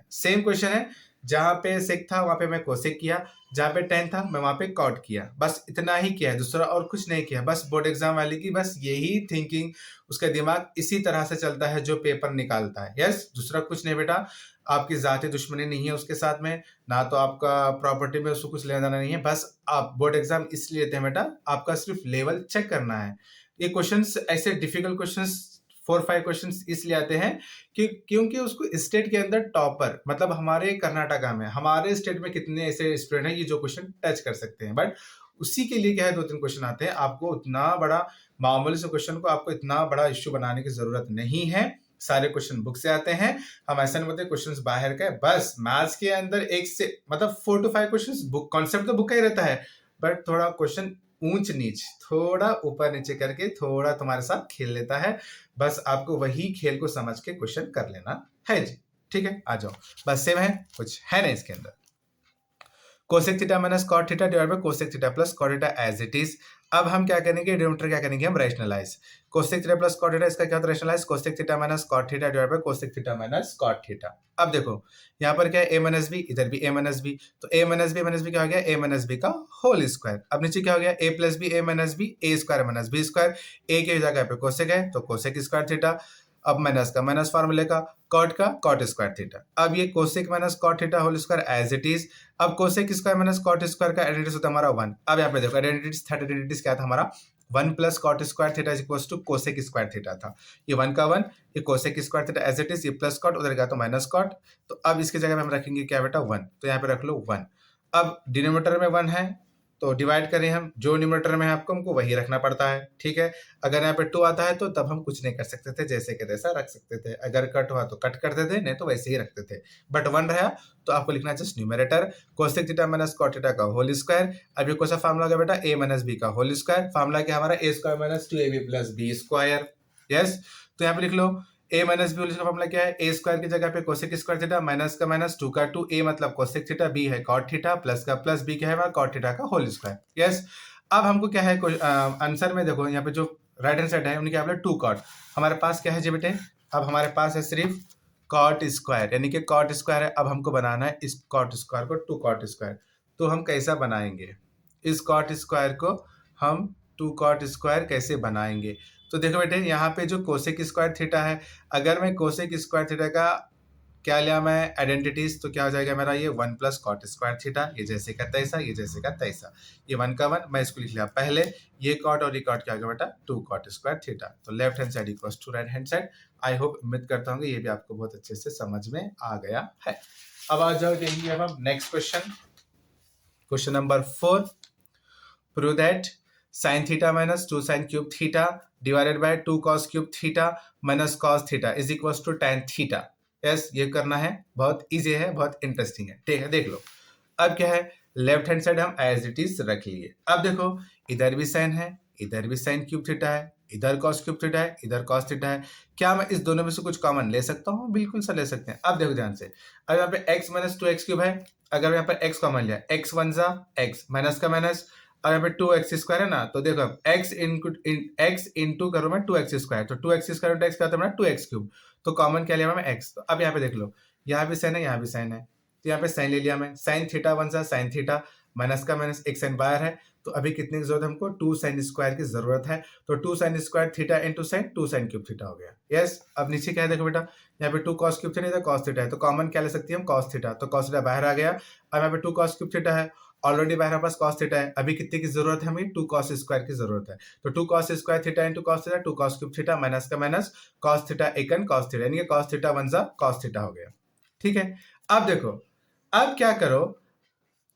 है, जहां पे सेक था वहां पे मैं कोसेक किया, जहां पे tan था मैं वहां पे कॉट किया, बस इतना ही किया है, दूसरा और कुछ नहीं किया। बस बोर्ड एग्जाम वाले की बस यही थिंकिंग, उसका दिमाग इसी तरह से चलता है जो पेपर निकालता है। यस, दूसरा कुछ नहीं बेटा, आपकी जाति दुश्मनी नहीं है उसके साथ में, ना तो आपका प्रॉपर्टी में उसको कुछ लेना देना नहीं है। बस आप बोर्ड एग्जाम इसलिए लेते हैं बेटा, आपका सिर्फ लेवल चेक करना है। ये क्वेश्चंस ऐसे डिफिकल्ट क्वेश्चंस 4-5 क्वेश्चंस इसलिए आते हैं क्योंकि उसको स्टेट के अंदर टॉपर, मतलब हमारे कर्नाटका में, हमारे स्टेट में कितने ऐसे स्टूडेंट हैं ये जो क्वेश्चन टच कर सकते हैं। बट उसी के लिए क्या है, 2-3 क्वेश्चन आते हैं। आपको उतना बड़ा मामूली से क्वेश्चन को आपको इतना बड़ा इश्यू बनाने की जरूरत नहीं है। सारे क्वेश्चन बुक से आते हैं, हम ऐसा नहीं बोलते क्वेश्चन बाहर का है। बस मैथ्स के अंदर एक से मतलब 4 to 5 क्वेश्चन बुक, कॉन्सेप्ट तो बुक का ही रहता है, बट थोड़ा क्वेश्चन ऊंच नीच, थोड़ा ऊपर नीचे करके थोड़ा तुम्हारे साथ खेल लेता है। बस आपको वही खेल को समझ के क्वेश्चन कर लेना है जी, ठीक है। आ जाओ, बस सेम है, कुछ है नहीं इसके अंदर। Cosec theta minus cot theta divide by cosec theta plus cot theta as it is. अब हम क्या करेंगे, डिनोमिनेटर क्या करेंगे, हम rationalise. Cosec theta plus cot theta, इसका क्या होता है rationalise, cosec theta minus cot theta divide by cosec theta minus cot theta. अब देखो यहाँ पर क्या है, a माइनस बी, इधर भी a माइनस बी, तो a माइनस बी क्या हो गया, a माइनस बी का होल स्क्वायर। अब नीचे क्या हो गया, a plus b, a minus b, a square minus B square, a की जगह पे कोसेक है तो कोसेक स्क्वायर थीटा। अब माइनस का माइनस फार्मूले का, कॉट का कॉट स्क्वायर थीटा। अब ये cosec minus cot theta whole square as it is. अब cosec square minus cot square का आइडेंटिटीज होता है हमारा 1। अब यहाँ पे देखो आइडेंटिटीज, थर्ड आइडेंटिटीज क्या था हमारा, 1 plus cot square theta is equals to cosec square theta था। ये 1 का 1, ये cosec square theta as it is, ये प्लस कॉट उधर गया तो माइनस कॉट। तो अब इसकी जगह में हम रखेंगे क्या बेटा, 1, तो यहाँ पे रख लो 1। अब डिनोमिनेटर में 1 है तो डिवाइड करें हम, जो न्यूमरेटर में है आपको हमको वही रखना पड़ता है, ठीक है। अगर यहाँ पे 2 आता है तो तब हम कुछ नहीं कर सकते थे, जैसे कि तैसा रख सकते थे। अगर कट हुआ तो कट करते थे, नहीं तो वैसे ही रखते थे। बट 1 रहा तो आपको लिखना just numerator cosec theta minus cot theta का होल स्क्वायर। अब ये कौन सा फार्मूला होगा बेटा, a माइनस बी का होल स्क्वायर। फार्मूला क्या हमारा, a square minus 2ab plus B square. Yes, तो यहाँ पे लिख लो a माइनस बी का फॉर्मूला क्या है, a स्क्वायर की जगह पे कोसेक स्क्वायर थीटा, माइनस का माइनस 2 का 2, a मतलब कोसेक थीटा, b है कॉट थीटा, प्लस का प्लस, b क्या है हमारा कॉट थीटा का होल स्क्वायर। यस, अब हमको क्या है आंसर में देखो यहाँ पे जो राइट हैंड साइड है उन्हें क्या बोला 2 कॉट। हमारे पास क्या है जी बेटे, अब हमारे पास है सिर्फ कॉट स्क्वायर, यानी कि कॉट स्क्वायर है। अब हमको बनाना है इस कॉट स्क्वायर को 2 कॉट स्क्वायर। तो हम कैसा बनाएंगे इस कॉट स्क्वायर को, हम 2 कॉट स्क्वायर कैसे बनाएंगे। तो देखो बेटे यहाँ पे जो कोसेक स्क्वायर थीटा है, अगर मैं कोसेक स्क्वायर थीटा का क्या लिया मैं आइडेंटिटीज, तो क्या हो जाएगा मेरा, ये 1 प्लस कॉट स्क्वायर थीटा, ये जैसे का तैसा, ये जैसे का तैसा। ये 1 का 1 मैं इसको लिख लिया पहले, ये कॉट और ये कॉट क्या हो गया बेटा 2 कॉट स्क्वायर थीटा। तो left hand side equals to right hand side. I hope, उम्मीद करता हूँ ये भी आपको बहुत अच्छे से समझ में आ गया है। अब आ जाओ देखेंगे अब हम next question, question number 4। Prove that sin theta minus 2 sin cube theta divided by 2 cos cube theta minus cos theta is equals to tan theta। Yes, ये करना है, बहुत इजी है, बहुत इंटरेस्टिंग है, ठीक है। देख लो अब क्या है, लेफ्ट हैंड साइड हम एज इट इज रख लिए। अब देखो इधर भी साइन है, इधर भी साइन क्यूब थीटा है, इधर कॉस क्यूब थीटा है, इधर कॉस थीटा है। क्या मैं इस दोनों में से कुछ कॉमन ले सकता हूँ? बिल्कुल सर ले सकते हैं। अब देखो ध्यान से, अब यहाँ पे x माइनस 2x क्यूब है, अगर यहाँ पर x कॉमन लिया, x 1 जा x, माइनस का माइनस, और यहाँ पे 2x स्क्वायर है ना, तो देखो x इंटू करो मैं 2x स्क्वायर, तो 2x स्क्वायर इंटू x क्या होता है 2x क्यूब। तो कॉमन क्या लिया मैं x, तो अब यहाँ पे देख लो, यहाँ भी साइन है, यहाँ भी साइन है, तो यहाँ पे साइन ले लिया मैं, साइन थीटा 1 सा साइन थीटा, माइनस का माइनस, एक साइन बाहर है, तो अभी कितने की जरूरत है हमको, 2 साइन स्क्वायर की जरूरत है। तो 2 sign square theta into sign 2 sign cube theta हो गया। यस, अब नीचे क्या है देखो बेटा, यहाँ पे 2 cos cube theta, cos theta है, तो कॉमन क्या ले सकती है हम, कॉस थीटा, तो कॉस थीटा बाहर आ गया। अब यहाँ पे 2 कॉस क्यूब थीटा है, ऑलरेडी बाहर हमारे पास कॉस थीटा है, अभी कितने की जरूरत है हमें, 2 कॉस स्क्वायर की जरूरत है। तो 2 cos square theta into cos theta, 2 cos cube theta, minus का माइनस, कॉस थीटा एकन कॉस थीटा, यानी कि कॉस थीटा 1 जा कॉस थीटा हो गया, ठीक है। अब देखो, अब क्या करो,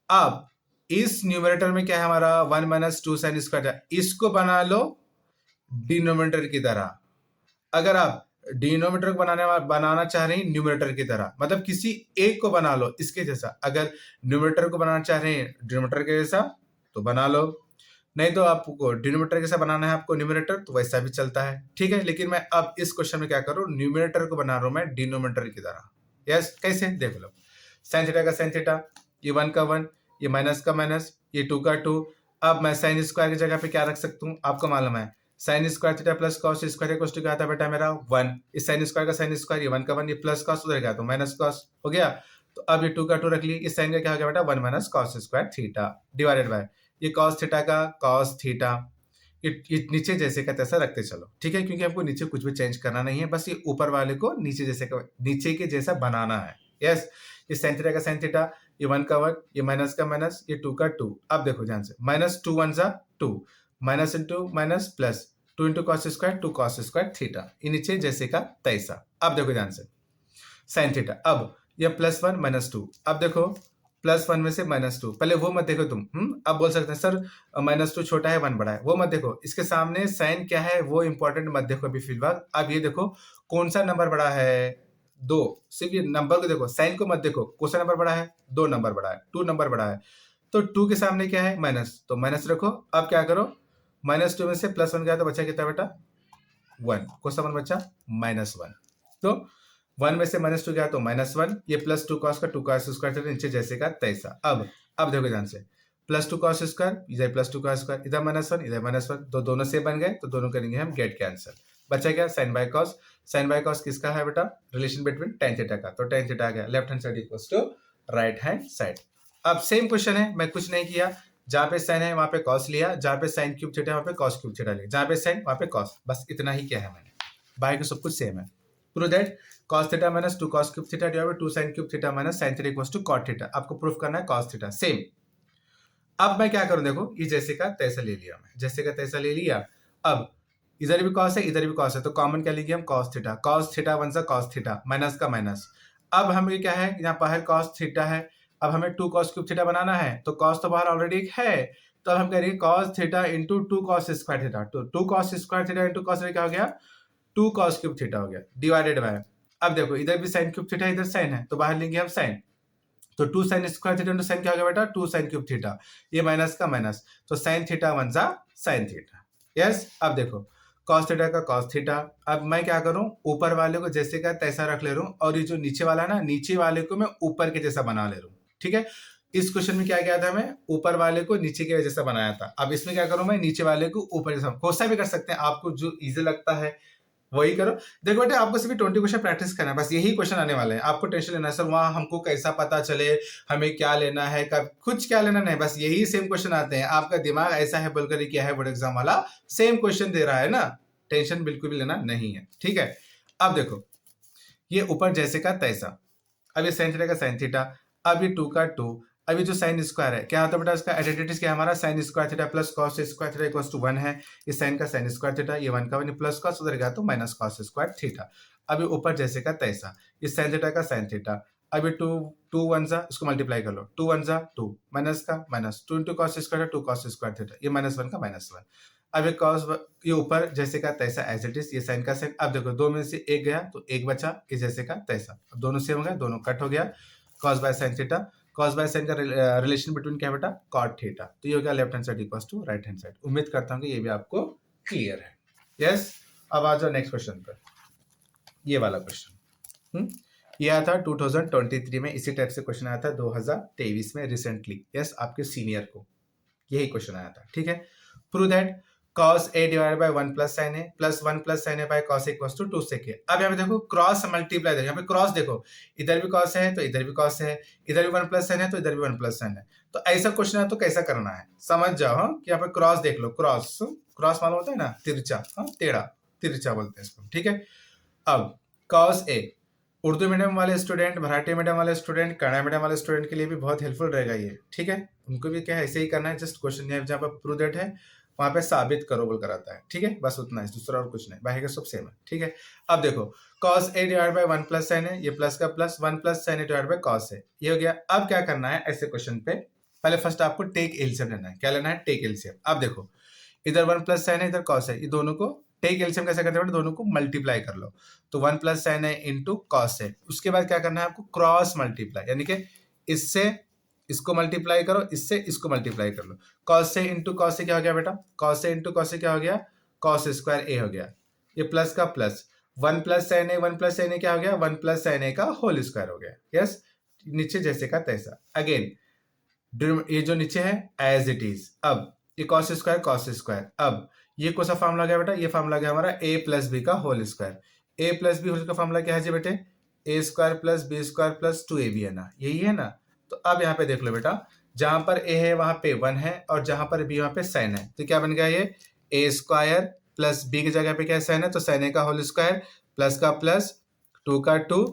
अब इस न्यूमरेटर में क्या है हमारा 1 माइनस 2 साइन स्क्वायर है, इसको बना लो डिनोमिनेटर की तरह। अगर आप डिनोमिनेटर को बनाना चाह रहे हैं न्यूमरेटर की तरह, मतलब किसी एक को बना लो इसके जैसा। अगर न्यूमरेटर को बनाना चाह रहे हैं डिनोमिनेटर के जैसा तो बना लो, नहीं तो आपको डिनोमिनेटर के जैसा बनाना है आपको न्यूमरेटर तो वैसा भी चलता है, ठीक है। लेकिन मैं अब इस क्वेश्चन में क्या करूं, न्यूमरेटर को बना रहा हूं मैं डिनोमिनेटर की तरह। यस, कैसे देख लो, साइन थीटा का साइन थीटा, ये 1 का 1, ये माइनस का माइनस, ये 2 का 2। अब मैं साइन स्क्वायर की जगह पे क्या रख सकता हूँ, आपको मालूम है sine square theta plus cos square equal to क्या था बेटा मेरा 1। इस साइन स्क्वायर का साइन स्क्वायर, ये 1 का 1, ये प्लस कॉस उधर गया तो माइनस कॉस हो गया। तो अब ये 2 का 2 रख लिए, इस साइन का क्या हो गया बेटा 1 minus cos square theta divided bye ये कॉस थीटा का कॉस थीटा। ये नीचे जैसे का तैसा रखते चलो, ठीक है, क्योंकि हमको नीचे कुछ भी चेंज करना नहीं है, बस ये ऊपर वाले को नीचे जैसे का नीचे के जैसा बनाना है। यस, ये साइन थीटा का साइन थीटा, ये 1 का 1, ये माइनस का माइनस, ये 2 का 2। अब देखो ध्यान से, माइनस 2 1 जा 2, minus into minus plus 2 into cos square 2 cos square theta, ये नीचे जैसे का तैसा। अब देखो ध्यान से साइन थीटा, अब ये प्लस 1 माइनस 2, अब देखो प्लस 1 में से माइनस 2, पहले वो मत देखो तुम। अब बोल सकते हैं सर माइनस 2 छोटा है 1 बड़ा है, वो मत देखो, इसके सामने साइन क्या है वो इंपॉर्टेंट मत देखो अभी फिलहाल। अब ये देखो कौन सा नंबर बड़ा है, 2, सिर्फ ये नंबर को देखो, साइन को मत देखो, कौन सा नंबर बड़ा है, 2 नंबर बड़ा है, 2 नंबर बड़ा है। तो 2 के सामने क्या है माइनस, तो माइनस रखो। अब क्या करो, माइनस 2 में से प्लस 1 गया तो बचा कितना बेटा 1, कौन सा 1 बचा माइनस 1। तो 1 में से माइनस 2 गया तो माइनस 1, ये प्लस 2 कॉस का 2 कॉस स्क्वायर चले नीचे जैसे का तैसा। अब देखो ध्यान से, प्लस 2 कॉस स्क्वायर इधर प्लस 2 कॉस स्क्वायर, इधर माइनस 1 इधर माइनस 1, तो दोनों से बन गए तो दोनों करेंगे हम गेट कैंसिल। बचा क्या sine by cos, sine by cos किसका है बेटा रिलेशन बिटवीन tan थीटा का, तो tan थीटा आ गया left hand side equals to right hand side. अब सेम क्वेश्चन है, मैं कुछ नहीं किया, जहां पे साइन है वहां पे कॉस लिया, जहां पे साइन क्यूब थीटा वहां पे कॉस क्यूब थीटा लिया, जहां पे साइन वहां पे कॉस, बस इतना ही किया है मैंने, बाकी सब कुछ सेम है। Prove that cos theta minus 2 cos cube theta divide by 2 sin cube theta minus sin theta equals to cot theta. आपको प्रूफ करना है cos थीटा सेम। अब मैं क्या करूं, देखो ये जैसे का तैसा ले लिया, मैं जैसे का तैसा ले लिया। अब इधर भी cos है इधर भी cos है, तो कॉमन क्या लेंगे हम cos थीटा 1 सा cos थीटा माइनस का माइनस। अब हमें क्या है, यहाँ बाहर cos थीटा है, अब हमें 2 cos क्यूब थीटा बनाना है, तो cos तो बाहर ऑलरेडी एक है, तो अब हम करेंगे cos theta into 2 cos square theta, तो 2 cos square theta into cos क्या हो गया 2 cos क्यूब थीटा हो गया डिवाइडेड बाय। अब देखो इधर भी sin क्यूब थीटा इधर sin है, तो बाहर लेंगे हम sin, तो 2 sin square theta into sin क्या हो गया बेटा 2 sin क्यूब थीटा, ये माइनस का माइनस, तो sin थीटा 1 जा sin थीटा। यस, अब देखो cos थीटा का cos थीटा। अब मैं क्या करूं, ऊपर वाले को जैसे का तैसा रख ले रहा हूं, और ये जो नीचे वाला है ना, नीचे वाले को मैं ऊपर के जैसा बना ले रहा हूं, ठीक है। इस क्वेश्चन में क्या किया था, मैं ऊपर वाले को नीचे के जैसा बनाया था। अब इसमें क्या करूं, मैं नीचे वाले को ऊपर जैसा, कोसा भी कर सकते हैं, आपको जो इजी लगता है वही करो। देखो बेटे आपको सिर्फ 20 क्वेश्चन प्रैक्टिस करना है, बस यही क्वेश्चन आने वाले हैं, आपको टेंशन लेना है सर वहां हमको कैसा पता चले, हमें क्या लेना है, कब कुछ क्या लेना नहीं, बस यही सेम क्वेश्चन आते हैं। आपका दिमाग ऐसा है बोलकर क्या है बोर्ड एग्जाम वाला सेम क्वेश्चन दे रहा है ना, टेंशन बिल्कुल भी लेना नहीं है, ठीक है। अब देखो ये ऊपर जैसे का तैसा, अब ये साइन थीटा का साइन थीटा, अब ये 2 का 2, अब ये जो साइन स्क्वायर है क्या होता है बेटा, इसका आइडेंटिटीज क्या है हमारा sine square theta plus cos square theta equals to 1 है। ये साइन का साइन स्क्वायर थीटा, ये 1 का 1 प्लस कॉस उधर गया तो माइनस कॉस स्क्वायर थीटा। अब ये ऊपर जैसे का तैसा, ये साइन थीटा का साइन थीटा, अब ये 2 1 जा इसको मल्टीप्लाई कर लो, 2 1 जा 2 माइनस का minus 2 into cos square 2 cos square theta, ये माइनस 1 का माइनस 1। अब ये कॉस ये ऊपर जैसे का तैसा एज इट इज, ये साइन का साइन। अब देखो 2 में से 1 गया तो 1 बचा, ये जैसे का तैसा, अब दोनों सेम हो गया, दोनों कट हो गया, cos by sine theta, cos by sine का रिलेशन बिटवीन क्या बेटा कॉट थीटा, तो ये हो गया left hand side equals to right hand side. उम्मीद करता हूं कि ये भी आपको क्लियर है। यस, अब आ जाओ नेक्स्ट क्वेश्चन पर, ये वाला क्वेश्चन ये आया था 2023 में, इसी टाइप से क्वेश्चन आया था 2023 में रिसेंटली। यस, आपके सीनियर को यही क्वेश्चन आया था, ठीक है। Prove that cos a divided by 1 plus sin a plus 1 plus sin a by cos a equals to 2 sec a। अब यहाँ पे देखो क्रॉस मल्टीप्लाई, देखो यहाँ पे क्रॉस देखो, इधर भी cos है तो इधर भी cos है, इधर भी 1 प्लस sin है तो इधर भी 1 प्लस sin है। तो ऐसा क्वेश्चन है तो कैसा करना है समझ जाओ, हाँ कि यहाँ पे क्रॉस देख लो, क्रॉस क्रॉस मालूम होता है ना, तिरछा, हाँ टेढ़ा तिरछा बोलते हैं इसको, ठीक है। अब cos a उर्दू मीडियम वाले स्टूडेंट, मराठी मीडियम वाले स्टूडेंट, कन्नड़ मीडियम वाले स्टूडेंट के लिए भी बहुत हेल्पफुल रहेगा ये, ठीक है। उनको भी क्या है ऐसे ही करना है, जस्ट क्वेश्चन जहाँ पर प्रूव दैट है वहां पे साबित करो बोल कर आता है, ठीक है, बस उतना है, दूसरा और कुछ नहीं, बाकी का सब सेम है, ठीक है। अब देखो cos a divide by 1 plus sin a, ये प्लस का plus 1 plus sin a divide by cos a, ये हो गया। अब क्या करना है ऐसे क्वेश्चन पे, पहले फर्स्ट आपको टेक एलसीएम लेना है। क्या लेना है? Take LCM. अब देखो इधर 1 प्लस साइन है, इधर कॉस है, ये दोनों को टेक एलसीएम कैसे करते हैं? दोनों को मल्टीप्लाई कर लो। तो 1 प्लस साइन है इंटू कॉस है। उसके बाद क्या करना है आपको? क्रॉस मल्टीप्लाई, यानी कि इससे इसको मल्टीप्लाई करो, इससे इसको मल्टीप्लाई कर लो। कॉस से इंटू कॉस से क्या हो गया बेटा? कॉस से इंटू कॉस से क्या हो गया? कॉस स्क्वायर ए हो गया। ये प्लस का प्लस, 1 प्लस साइन ए, 1 प्लस साइन ए क्या हो गया? 1 प्लस साइन ए का होल स्क्वायर हो गया। यस, नीचे जैसे का तैसा। अगेन ये जो नीचे है एज इट इज। अब ये कॉस स्क्वायर। अब ये कौन सा फॉर्मूला गया बेटा? ये फॉर्मूला गया हमारा ए प्लस बी का whole square. A plus B whole का फॉर्मूला क्या है जी बेटे? A square plus B square plus 2ab है ना, यही है ना। तो अब यहाँ पे देख लो बेटा, जहां पर ए है वहां पे 1 है और जहां पर बी वहां पे साइन है, तो क्या बन गया? ये ए स्क्वायर प्लस बी की जगह पे क्या साइन है, तो साइन ए का होल स्क्वायर प्लस का प्लस 2 का 2,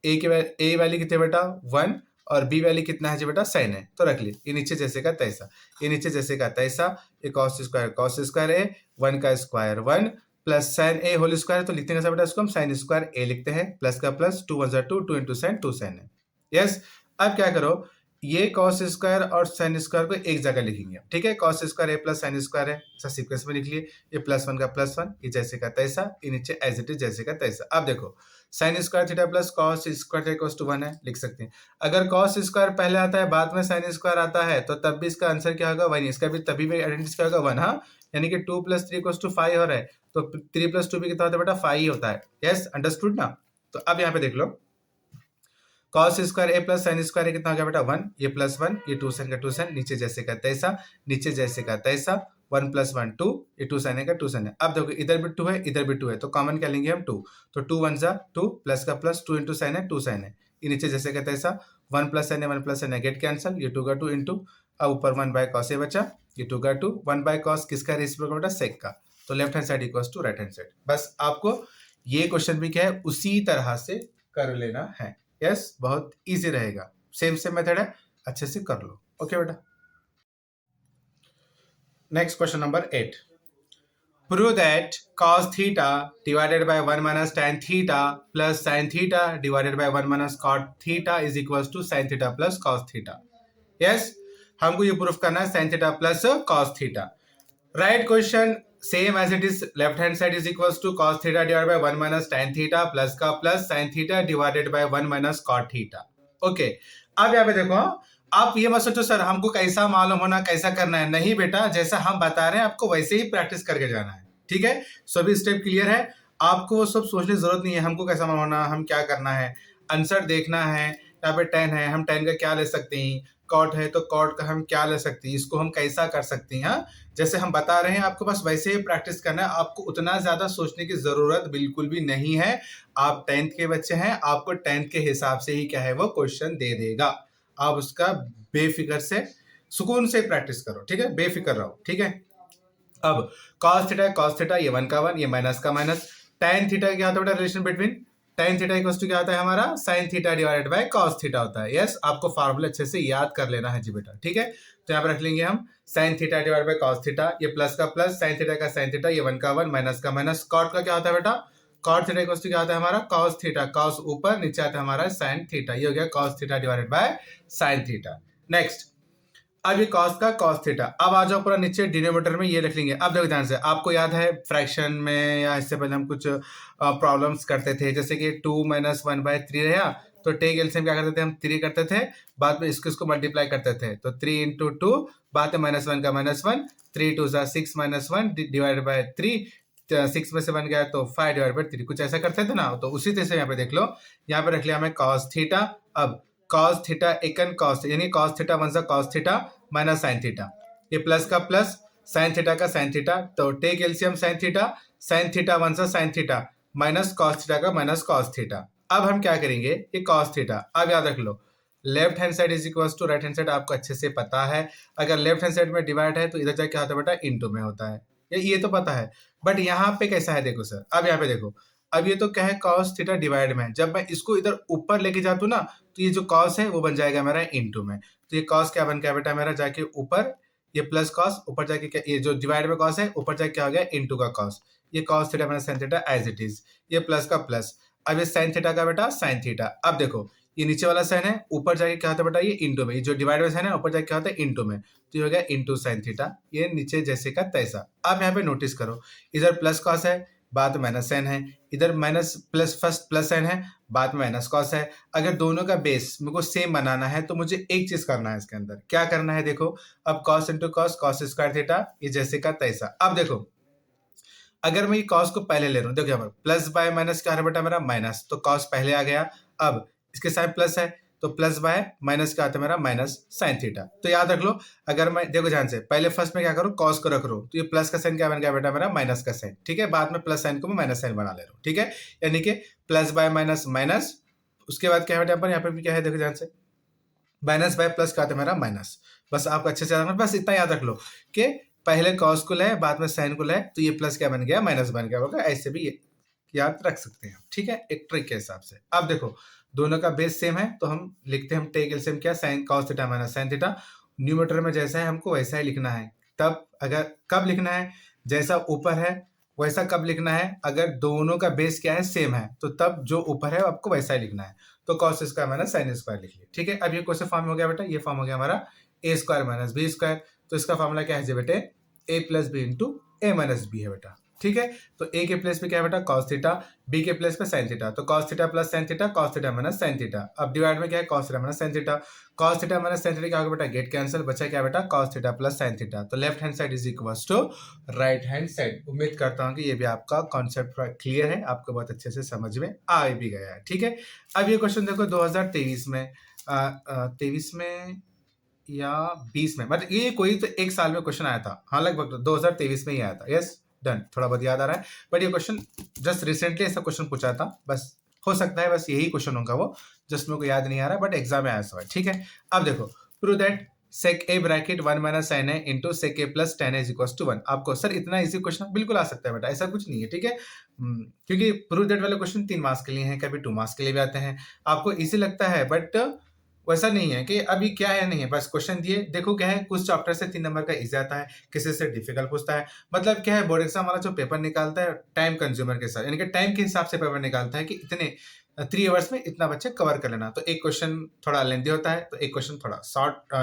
ए वैल्यू कितने बेटा? 1 और बी वैल्यू कितना है जी बेटा? साइन है, तो रख ली। ये नीचे जैसे का तैसा, ये नीचे जैसे का तैसा। ये कॉस स्क्वायर ए, 1 का square 1 plus sine a whole square, तो लिखते हैं बेटा इसको हम साइन स्क्वायर ए लिखते हैं, प्लस का प्लस 2 1 2, 2 इंटू साइन 2 साइन है। यस, अब क्या करो, ये कॉस स्क्वायर और साइन स्क्वायर को एक जगह लिखेंगे, ठीक है। Cos square A plus sine square है, ऐसा सीक्वेंस में लिख लिए। ये प्लस 1 का प्लस 1, ये जैसे का तैसा, ये नीचे एज इट इज जैसे का तैसा। अब देखो sine square theta plus cos square theta equals to 1 है, लिख सकते हैं। अगर कॉस स्क्वायर पहले आता है बाद में साइन स्क्वायर आता है, तो तब भी इसका आंसर क्या होगा? 1। इसका भी तभी भी आइडेंटिटी क्या होगा? 1। हाँ, यानी कि 2 + 3 = 5 हो रहा है, तो 3 + 2 भी कितना होता है बेटा? 5 ही होता है। यस, अंडरस्टूड ना। तो अब यहाँ पे देख लो, cos square A plus sine square कितना हो गया बेटा? 1। ये प्लस 1, ये 2 साइन का 2 साइन, नीचे जैसे का तैसा, नीचे जैसे का तैसा। 1 + 1 2, ये 2 साइन का 2 साइन है। अब देखो इधर भी 2 है, इधर भी 2 है, तो कॉमन क्या लेंगे हम? 2। तो 2 1 जा 2, प्लस का प्लस 2 इंटू साइन है 2 साइन है, ये नीचे जैसे का तैसा। 1 + साइन है 1 + साइन है, गेट कैंसल, ये 2 का 2 इंटू, अब ऊपर 1 बाय कॉस ए बचा, ये 2 का 2, 1 बाय कॉस किसका रेसिप्रोकल बेटा? सेक का। तो left hand side equals to right hand side. बस आपको ये क्वेश्चन भी क्या है, उसी तरह से कर लेना है। यस, बहुत इजी रहेगा, सेम मेथड है, अच्छे से कर लो। ओके बेटा, next question number 8। Prove that cos theta divided by 1 minus tan theta plus sin theta divided by 1 minus cot theta is equals to sin theta plus cos theta. Yes, हमको ये proof करना है sin theta plus cos theta. Right question same as it is, left hand side is equals to cos theta divided by 1 minus tan theta plus का plus sin theta divided by 1 minus cot theta. Okay, अब यहाँ पे देखो, आप ये मत सोचो sir हमको कैसा मालूम होना, कैसा करना है। नहीं बेटा, जैसा हम बता रहे हैं आपको वैसे ही प्रैक्टिस करके जाना है, ठीक है। सभी स्टेप क्लियर है, आपको वो सब सोचने की जरूरत नहीं है हमको कैसा मालूम होना, हम क्या करना है। आंसर देखना है, यहाँ पे 10 है, हम 10 का क्या ले सकते हैं, कॉट है तो कॉट का हम क्या ले सकते हैं, इसको हम कैसा कर सकते हैं। जैसे हम बता रहे हैं आपको बस वैसे ही प्रैक्टिस करना है, आपको उतना ज्यादा सोचने की जरूरत बिल्कुल भी नहीं है। आप 10th के बच्चे हैं, आपको 10th के हिसाब से ही क्या है वो क्वेश्चन दे देगा। आप उसका बेफिक्र से सुकून से प्रैक्टिस करो, ठीक है, बेफिक्र रहो, ठीक है। अब cos थीटा ये 1 का 1, ये माइनस का माइनस। tan थीटा क्या होता है बेटा? Relation between tan theta equals to क्या होता है हमारा? sin theta divided by cos theta होता है। यस, आपको फार्मूला अच्छे से याद कर लेना है जी बेटा, ठीक है। तो यहाँ पर रख लेंगे हम sin theta divided by cos theta, ये प्लस का प्लस sin थीटा का sin थीटा, ये 1 का 1 माइनस का माइनस। cot का क्या होता है बेटा? cot थीटा इक्वल्स टू क्या होता है हमारा? cos थीटा, cos ऊपर नीचे आता है हमारा sin थीटा, ये हो गया cos theta divided bye sin theta. Next, अब ये cos का cos थीटा, अब आ जाओ पूरा नीचे डिनोमिनेटर में ये लिख लेंगे। अब देखो ध्यान से, आपको याद है फ्रैक्शन में या इससे पहले हम कुछ प्रॉब्लम्स करते थे, जैसे कि 2 - 1/3 रहा, तो टेक एलसीएम क्या करते थे हम? 3 करते थे, बाद में इसको मल्टीप्लाई करते थे, तो 3 × 2, बाद में -1 का -1, 3 2 6 -1 डिवाइडेड बाय 3, 6 में से 1 गया तो 5 डिवाइडेड बाय 3, कुछ ऐसा करते थे ना। तो उसी तरह से यहाँ पे देख लो, यहाँ पे रख लिया हमें cos थीटा। अब cos थीटा एकन cos, यानी cos theta 1 cos theta minus sin theta, ये प्लस का प्लस sin थीटा का sin थीटा, तो take LCM sin theta 1 sin theta minus cos theta का माइनस cos थीटा। अब हम क्या करेंगे, ये cos थीटा, अब याद रख लो left hand side is equals to right hand side, आपको अच्छे से पता है। अगर लेफ्ट हैंड साइड में डिवाइड है तो इधर जाके क्या होता है बेटा? इनटू में होता है, ये तो पता है। बट यहाँ पे कैसा है देखो सर, अब यहाँ पे देखो, अब ये तो क्या है? cos थीटा डिवाइड में, जब मैं इसको इधर ऊपर लेके जाता हूँ ना, तो ये जो cos है वो बन जाएगा मेरा इनटू में। तो ये cos क्या बन गया बेटा मेरा? जाके ऊपर ये प्लस cos, ऊपर जाके क्या, ये जो डिवाइड में cos है ऊपर जाके क्या हो गया? इनटू का cos, ये cos theta minus sin theta as it is, ये प्लस का प्लस। अब ये sin थीटा का बेटा sin थीटा। अब देखो ये नीचे वाला साइन है, ऊपर जाके क्या होता है बेटा, ये इंटू में, ये जो डिवाइड बाय साइन है ऊपर जाके क्या होता है, इंटू में, तो ये हो गया इंटू साइन थीटा, ये नीचे जैसे का तैसा। अब यहाँ पे नोटिस करो, इधर प्लस कॉस है, बाद में माइनस साइन है, इधर minus plus, first plus sign है, बाद में माइनस कॉस है। अगर दोनों का बेस मेरे को सेम बनाना है तो मुझे एक चीज करना है इसके अंदर, क्या करना है देखो, अब cos into cos, cos square theta, ये जैसे का तैसा। अब देखो, अगर मैं ये कॉस को पहले ले रहा हूँ, देखो यहाँ पर प्लस बाय माइनस क्या है बेटा मेरा, माइनस, तो कॉस पहले आ गया। अब इसके साइन प्लस है तो प्लस बाय माइनस क्या आता है मेरा, माइनस साइन थीटा। तो याद रख लो, अगर मैं देखो ध्यान से, पहले फर्स्ट में क्या करूँ, कॉस को रख रहा हूँ, तो ये प्लस का साइन क्या बन गया बेटा मेरा, माइनस का साइन, ठीक है। बाद में प्लस साइन को मैं माइनस साइन बना ले रहा हूँ, ठीक है। यानी कि प्लस बाय माइनस माइनस, उसके बाद क्या है बेटा, यहाँ पर भी क्या है, देखो ध्यान से, माइनस बाय प्लस क्या आता है मेरा, माइनस। बस आपको अच्छे से याद रखना, बस इतना याद रख लो कि पहले कॉस को ले, बाद में साइन को ले, तो ये प्लस क्या बन गया, माइनस बन गया होगा। ऐसे भी ये याद रख सकते हैं, ठीक है, एक ट्रिक के हिसाब से। अब देखो, दोनों का बेस सेम है तो हम लिखते हैं, हम टेक एलसीएम क्या, sign cos theta minus sine theta. Numerator में जैसा है हमको वैसा ही लिखना है। तब अगर कब लिखना है, जैसा ऊपर है वैसा कब लिखना है, अगर दोनों का बेस क्या है, सेम है, तो तब जो ऊपर है आपको वैसा ही लिखना है। तो cos square minus sine square लिख लिया, ठीक है। अब ये कौन सा फॉर्म हो गया बेटा, ये फॉर्म हो गया हमारा ए स्क्वायर माइनस बी स्क्वायर। तो इसका फॉर्मूला क्या है जी बेटे, ए plus B into A minus B है बेटा, ठीक है। तो ए के प्लेस पे क्या है बेटा, कॉस थीटा, बी के प्लेस पे साइन थीटा, तो cos theta plus sine theta, cos theta minus sine theta. अब डिवाइड में क्या है, cos theta minus sine theta, cos theta minus sine theta क्या होगा बेटा, गेट कैंसिल, बचा क्या बेटा, cos theta plus sine theta. तो left hand side is equals to right hand side. उम्मीद करता हूँ कि ये भी आपका कॉन्सेप्ट क्लियर है, आपको बहुत अच्छे से समझ में आ भी गया है, ठीक है। अब ये क्वेश्चन देखो 2023 में 23 में या 20 में, मतलब ये कोई तो एक साल में क्वेश्चन आया था, हाँ लगभग 2023 में ही आया था, यस डन, थोड़ा बहुत याद आ रहा है। बट ये क्वेश्चन जस्ट रिसेंटली ऐसा क्वेश्चन पूछा था, बस हो सकता है बस यही क्वेश्चन होगा वो, जस्ट मेरे को याद नहीं आ रहा, बट एग्जाम में आया सवाल, ठीक है। अब देखो, prove that sec a bracket 1 minus sin a into sec a plus tan a is equals to 1। आपको सर इतना इजी क्वेश्चन बिल्कुल आ सकता है बेटा, ऐसा कुछ नहीं है, ठीक है। क्योंकि प्रूव दैट वाले क्वेश्चन 3 मार्क्स के लिए हैं, कभी 2 मार्क्स के लिए भी आते हैं। आपको इजी लगता है बट वैसा नहीं है कि अभी क्या है, नहीं है, बस क्वेश्चन दिए, देखो क्या है, कुछ चैप्टर से 3 नंबर का इजी आता है, किसी से डिफिकल्ट पूछता है। मतलब क्या है, बोर्ड एग्जाम वाला जो पेपर निकालता है टाइम कंज्यूमर के साथ, यानी कि टाइम के हिसाब से पेपर निकालता है कि इतने 3 आवर्स में इतना बच्चे कवर कर लेना। तो एक क्वेश्चन थोड़ा लेंथी होता है, तो एक क्वेश्चन थोड़ा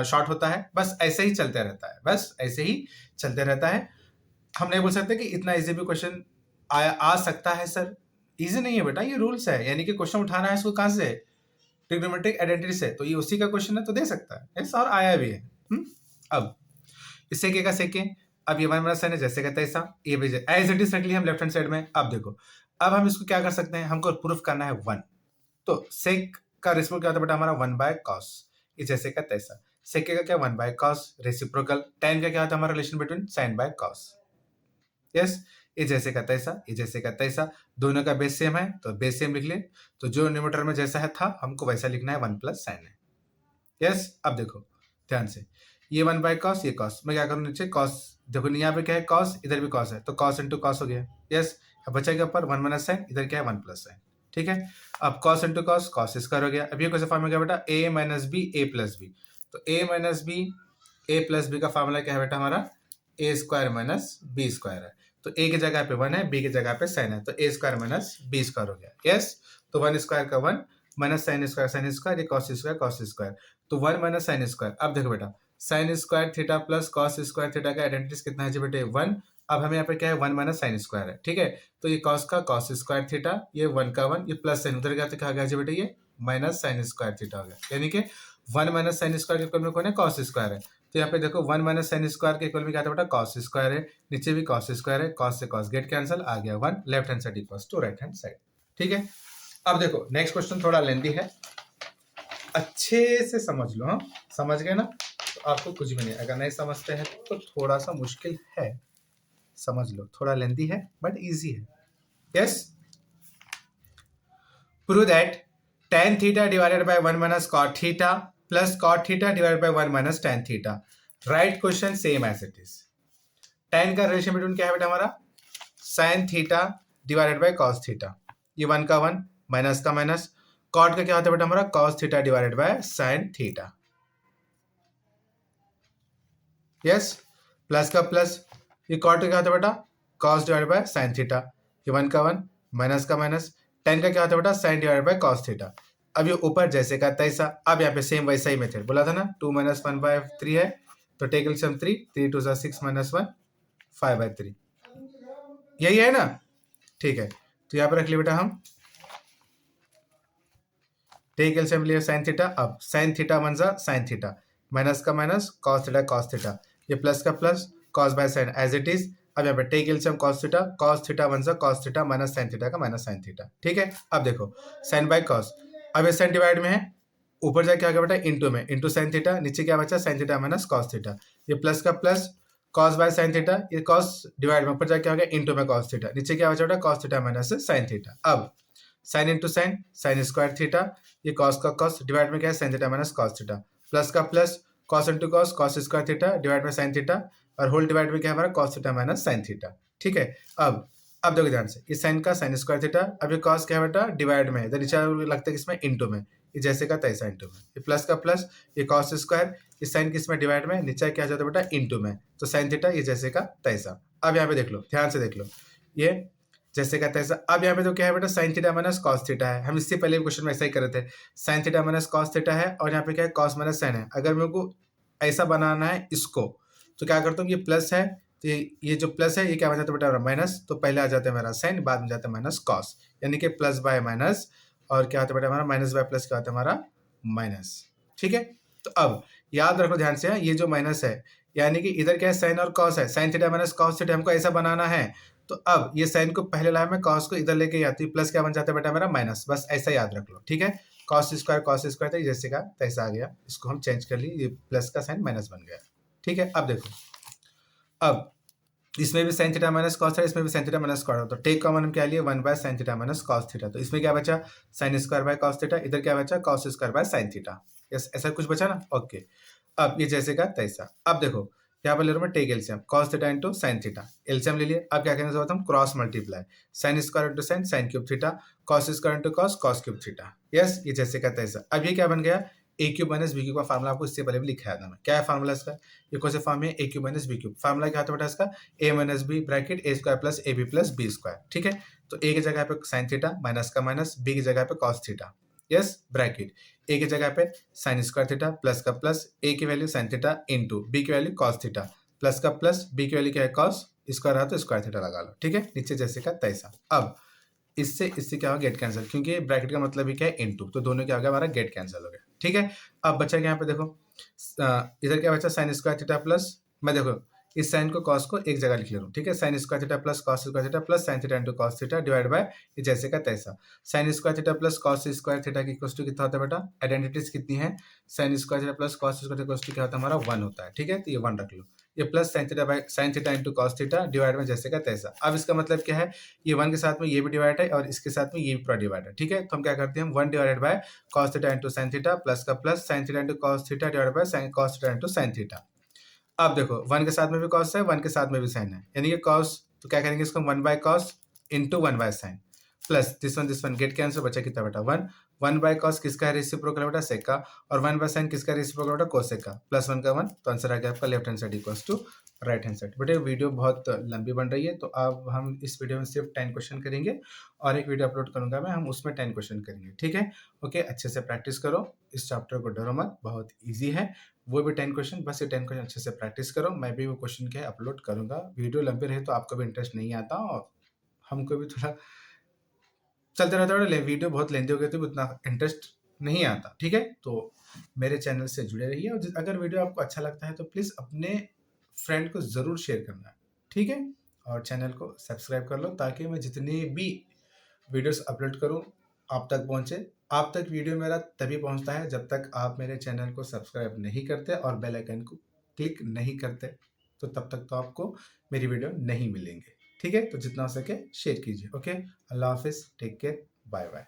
शॉर्ट होता है, बस ऐसे ही चलते रहता है, बस ऐसे ही चलते रहता है। हम नहीं बोल सकते कि इतना इजी भी क्वेश्चन आ सकता है सर, इजी नहीं है बेटा, ये रूल्स है, यानी कि क्वेश्चन उठाना है इसको कहाँ से, ट्रिग्नोमेट्रिक आइडेंटिटी से, तो ये उसी का क्वेश्चन है तो दे सकता है, यस, और आया भी है। अब इससे क्या का सेके, अब ये 1 माइनस साइन है जैसे कहता है ऐसा, ये भी एज इट इज रख लिया हम लेफ्ट हैंड साइड में। अब देखो, अब हम इसको क्या कर सकते हैं, हमको प्रूफ करना है 1, तो सेक का रेसिप्रोकल क्या होता है बेटा हमारा 1 बाय कॉस, ये जैसे का तैसा। सेक का क्या 1 बाय कॉस रेसिप्रोकल, tan का क्या होता है हमारा relation between sine by cos, yes. ये जैसे का तैसा, ये जैसे का तैसा, दोनों का बेस सेम है तो बेस सेम लिख ले, तो जो न्यूमरेटर में जैसा है था हमको वैसा लिखना है, 1 प्लस साइन है, यस। अब देखो ध्यान से, ये 1 बाय कॉस, ये कॉस, मैं क्या करूँ नीचे कॉस, देखो यहाँ पे क्या है कॉस, इधर भी कॉस है, तो कॉस इंटू कॉस हो गया, यस। अब बचा के ऊपर 1 माइनस साइन, इधर क्या है 1 प्लस साइन, ठीक है। अब cos into cos, cos square हो गया। अब ये कैसे फॉर्म हो गया बेटा, ए माइनस बी ए प्लस बी, तो ए माइनस बी ए प्लस बी का फॉर्मूला क्या है बेटा हमारा, ए स्क्वायर माइनस बी स्क्वायर है। तो ए की जगह पे 1 है, बी की जगह पे साइन है, तो ए स्क्वायर माइनस बी स्क्वायर हो गया, यस। तो 1 स्क्वायर का 1 माइनस साइन स्क्वायर, ये कॉस स्क्वायर, तो 1 माइनस साइन स्क्वायर। अब देखो बेटा, sign square theta plus cos square theta का आइडेंटिटी कितना है जी बेटे 1। अब हमें यहाँ पे क्या है 1 माइनस साइन स्क्वायर है, ठीक है। तो ये कॉस का कॉस स्क्वायर थीटा, ये 1 का 1, ये प्लस साइन उधर गया तो क्या गया जी बेटे, ये माइनस साइन स्क्वायर थीटा हो गया। यानी कि 1 माइनस साइन स्क्वायर के इक्वल में कौन है, कॉस स्क्वायर है। तो यहाँ पे देखो 1 माइनस साइन स्क्वायर के इक्वल में क्या था बेटा, कॉस स्क्वायर है, नीचे भी कॉस स्क्वायर है, कॉस से कॉस गेट कैंसिल, आ गया 1, left hand side equals to right hand side, ठीक है। अब देखो नेक्स्ट क्वेश्चन थोड़ा लेंथी है, अच्छे से समझ लो, हाँ समझ गए ना, तो आपको कुछ भी नहीं, अगर नहीं समझते हैं तो थोड़ा सा मुश्किल है, समझ लो, थोड़ा लेंथी है बट इजी है, yes. Prove that tan theta divided by 1 minus cot theta plus cot theta divided by 1 minus tan theta. Right question same as it is. tan का रिलेशन बिटवीन क्या है बेटा हमारा, sin theta divided by cos theta, ये 1 का 1 minus का minus, cot का क्या होता है बेटा हमारा cos theta divided bye sin theta, yes. Plus का प्लस, ये cot का क्या होता है बेटा cos divided by sin theta, ये 1 का 1 माइनस का माइनस, tan का क्या होता है बेटा sin divided by cos theta. अब ये ऊपर जैसे का तैसा। अब यहाँ पे सेम वैसा ही मेथड बोला था ना, 2 - 1/3 है, तो टेक एलसीएम 3, 3 2 6 - 1 5/3, यही है ना। ठीक है, तो यहाँ पे रख लिया बेटा हम टेक एलसीएम लिया साइन थीटा। अब साइन थीटा वन जा साइन थीटा, माइनस का माइनस कॉस थीटा, ये प्लस का plus cos by sine as it is. अब यहाँ पे take LCM cos theta one जा cos theta minus sine theta का माइनस साइन थीटा। ठीक है, अब देखो साइन बाय कॉस, अब ये साइन डिवाइड में है, ऊपर जाके आ गया बेटा इंटू में, इंटू साइन थीटा, नीचे क्या बचा sign theta minus cos theta, ये प्लस का plus cos by sine theta, ये कॉस डिवाइड में ऊपर जाके आ गया इंटू में कॉस थीटा, नीचे क्या बचा बेटा cos theta minus sine theta. अब sine into sine, sine square theta, ये कॉस का कॉस डिवाइड में क्या है sine theta minus cos theta, plus का plus cos into cos, cos square theta divide में साइन थीटा, और होल डिवाइड में क्या हमारा cos theta minus sine theta. ठीक है, अब देखो ध्यान से, इस साइन का साइन स्क्वायर थीटा, अब ये कॉस क्या है बेटा डिवाइड में, इधर नीचे लगता है किसमें इंटू में, ये जैसे का तैसा इंटू में, ये प्लस का प्लस, ये कॉस स्क्वायर, इस साइन किसमें डिवाइड में, नीचे क्या आ जाता है बेटा इंटू में, तो साइन थीटा ये जैसे का तैसा। अब यहाँ पे देख लो, ध्यान से देख लो, ये जैसे का तैसा। अब यहाँ पे तो क्या है बेटा sign theta minus cos theta है, हम इससे पहले क्वेश्चन में ऐसा ही कर रहे थे, sign theta minus cos theta है, और यहाँ पे क्या है कॉस माइनस साइन है। अगर मेरे को ऐसा बनाना है इसको, तो क्या करता हूँ, ये प्लस है, तो ये जो प्लस है ये क्या बन जाता है बेटा माइनस, तो पहले आ जाता है मेरा साइन, बाद में जाता है माइनस कॉस, यानी कि प्लस बाय माइनस, और क्या होता है बेटा हमारा माइनस बाय प्लस क्या होता है हमारा माइनस। ठीक है, तो अब याद रखो ध्यान से, ये जो माइनस है यानी कि इधर क्या है साइन और कॉस है, sine theta minus cos theta हमको ऐसा बनाना है, तो अब ये साइन को पहले लाया मैं, कॉस को इधर लेके आती, प्लस क्या बन जाता है बेटा मेरा माइनस, बस ऐसा याद रख लो। ठीक है, कॉस स्क्वायर था जैसे का तैसा आ गया, इसको हम चेंज कर लिए, ये प्लस का साइन माइनस बन गया। ठीक है, अब देखो, अब इसमें भी sign theta minus cos theta, इसमें भी साइन थीटा माइनस कॉस, तो टेक कॉमन हम क्या लिए 1 by sine theta minus cos theta, तो इसमें क्या बचा sine square by cos theta, इधर क्या बचा cos square by sine theta. Yes, ऐसा कुछ बचा ना। ओके, अब ये जैसे का तैसा। अब देखो यहाँ पर ले रहा हूँ मैं take LCM, cos theta into sine theta, LCM ले लिए। अब क्या करने से हम cross multiply, sine square into sine, sine cube theta, cos square into cos, cos cube theta. Yes, ये जैसे का तैसा। अब ये क्या बन गया, a cube minus B cube का फार्मूला आपको इससे पहले भी लिखा था मैं, क्या है फार्मूला इसका, ये कौन से फॉर्म में, A cube minus B cube, formula क्या था बेटा इसका, A minus B bracket A square plus A B plus B square. ठीक है, तो ए की जगह पे साइन थीटा माइनस का माइनस, बी की जगह पे cos theta, yes bracket A की जगह पे साइन स्क्वायर थीटा प्लस का प्लस, ए की value sine theta into B की वैल्यू कॉस थीटा, प्लस का प्लस, बी की वैल्यू क्या है कॉस, स्क्वायर है तो स्क्वायर थीटा लगा लो। ठीक है, नीचे जैसे का तैसा। अब इससे क्या होगा गेट कैंसिल, क्योंकि ब्रैकेट का मतलब ही क्या है इनटू, तो दोनों क्या हो गया हमारा गेट कैंसिल हो गया। ठीक है, अब बचा क्या यहाँ पे देखो, इधर क्या बचा साइन स्क्वायर थीटा प्लस, मैं देखो इस साइन को कॉस को एक जगह लिख ले रहा हूँ। ठीक है, sine square theta plus cos square theta plus sine theta into cos theta divide by ये जैसे का तैसा। Sine square theta plus cos square theta की इक्वल टू कितना होता है बेटा, आइडेंटिटीज कितनी है, sine square theta plus cos square theta equal to क्या होता है हमारा 1 होता है। ठीक है, तो ये 1 रख लो, ये plus sine theta by sine theta into cos theta divide में जैसे का तैसा। अब इसका मतलब क्या है, ये 1 के साथ में ये भी डिवाइड है और इसके साथ में ये भी पूरा डिवाइड है। ठीक है, तो हम क्या करते हैं, 1 divided by cos theta into sine theta plus का plus sine theta into cos theta divide by sine cos theta into sine theta. अब देखो 1 के साथ में भी कॉस है, 1 के साथ में भी साइन है, यानी कि कॉस, तो क्या करेंगे इसको 1 by cos into 1 by sign plus this one get cancel, बचा कितना बेटा 1, 1 बाय कॉस किसका है रेसिप्रोकल बेटा सेक का, और 1 बाय साइन किसका रेसिप्रोकल बेटा कोसेक का, प्लस 1 का 1, तो आंसर आ गया आपका left hand side equals to right hand side. बेटे वीडियो बहुत लंबी बन रही है, तो अब हम इस वीडियो में सिर्फ 10 क्वेश्चन करेंगे, और एक वीडियो अपलोड करूंगा मैं, हम उसमें 10 क्वेश्चन करेंगे। ठीक है, ओके, अच्छे से प्रैक्टिस करो, इस चैप्टर को डरो मत, बहुत ईजी है, वो भी 10 क्वेश्चन, बस ये 10 क्वेश्चन अच्छे से प्रैक्टिस करो। मैं भी वो क्वेश्चन के अपलोड करूंगा, वीडियो लंबी रहे तो आपको भी इंटरेस्ट नहीं आता, और हमको भी थोड़ा चलते रहता है, वीडियो बहुत लेंदी हो गई तो उतना इंटरेस्ट नहीं आता। ठीक है, तो मेरे चैनल से जुड़े रहिए, और अगर वीडियो आपको अच्छा लगता है तो प्लीज़ अपने फ्रेंड को ज़रूर शेयर करना। ठीक है, और चैनल को सब्सक्राइब कर लो, ताकि मैं जितनी भी वीडियोस अपलोड करूं आप तक पहुंचे। आप तक वीडियो मेरा तभी पहुंचता है जब तक आप मेरे चैनल को सब्सक्राइब नहीं करते और बेल आइकन को क्लिक नहीं करते, तो तब तक तो आपको मेरी वीडियो नहीं मिलेंगे। ठीक है, तो जितना हो सके शेयर कीजिए। ओके, अल्लाह हाफिज़, टेक केयर, बाय बाय।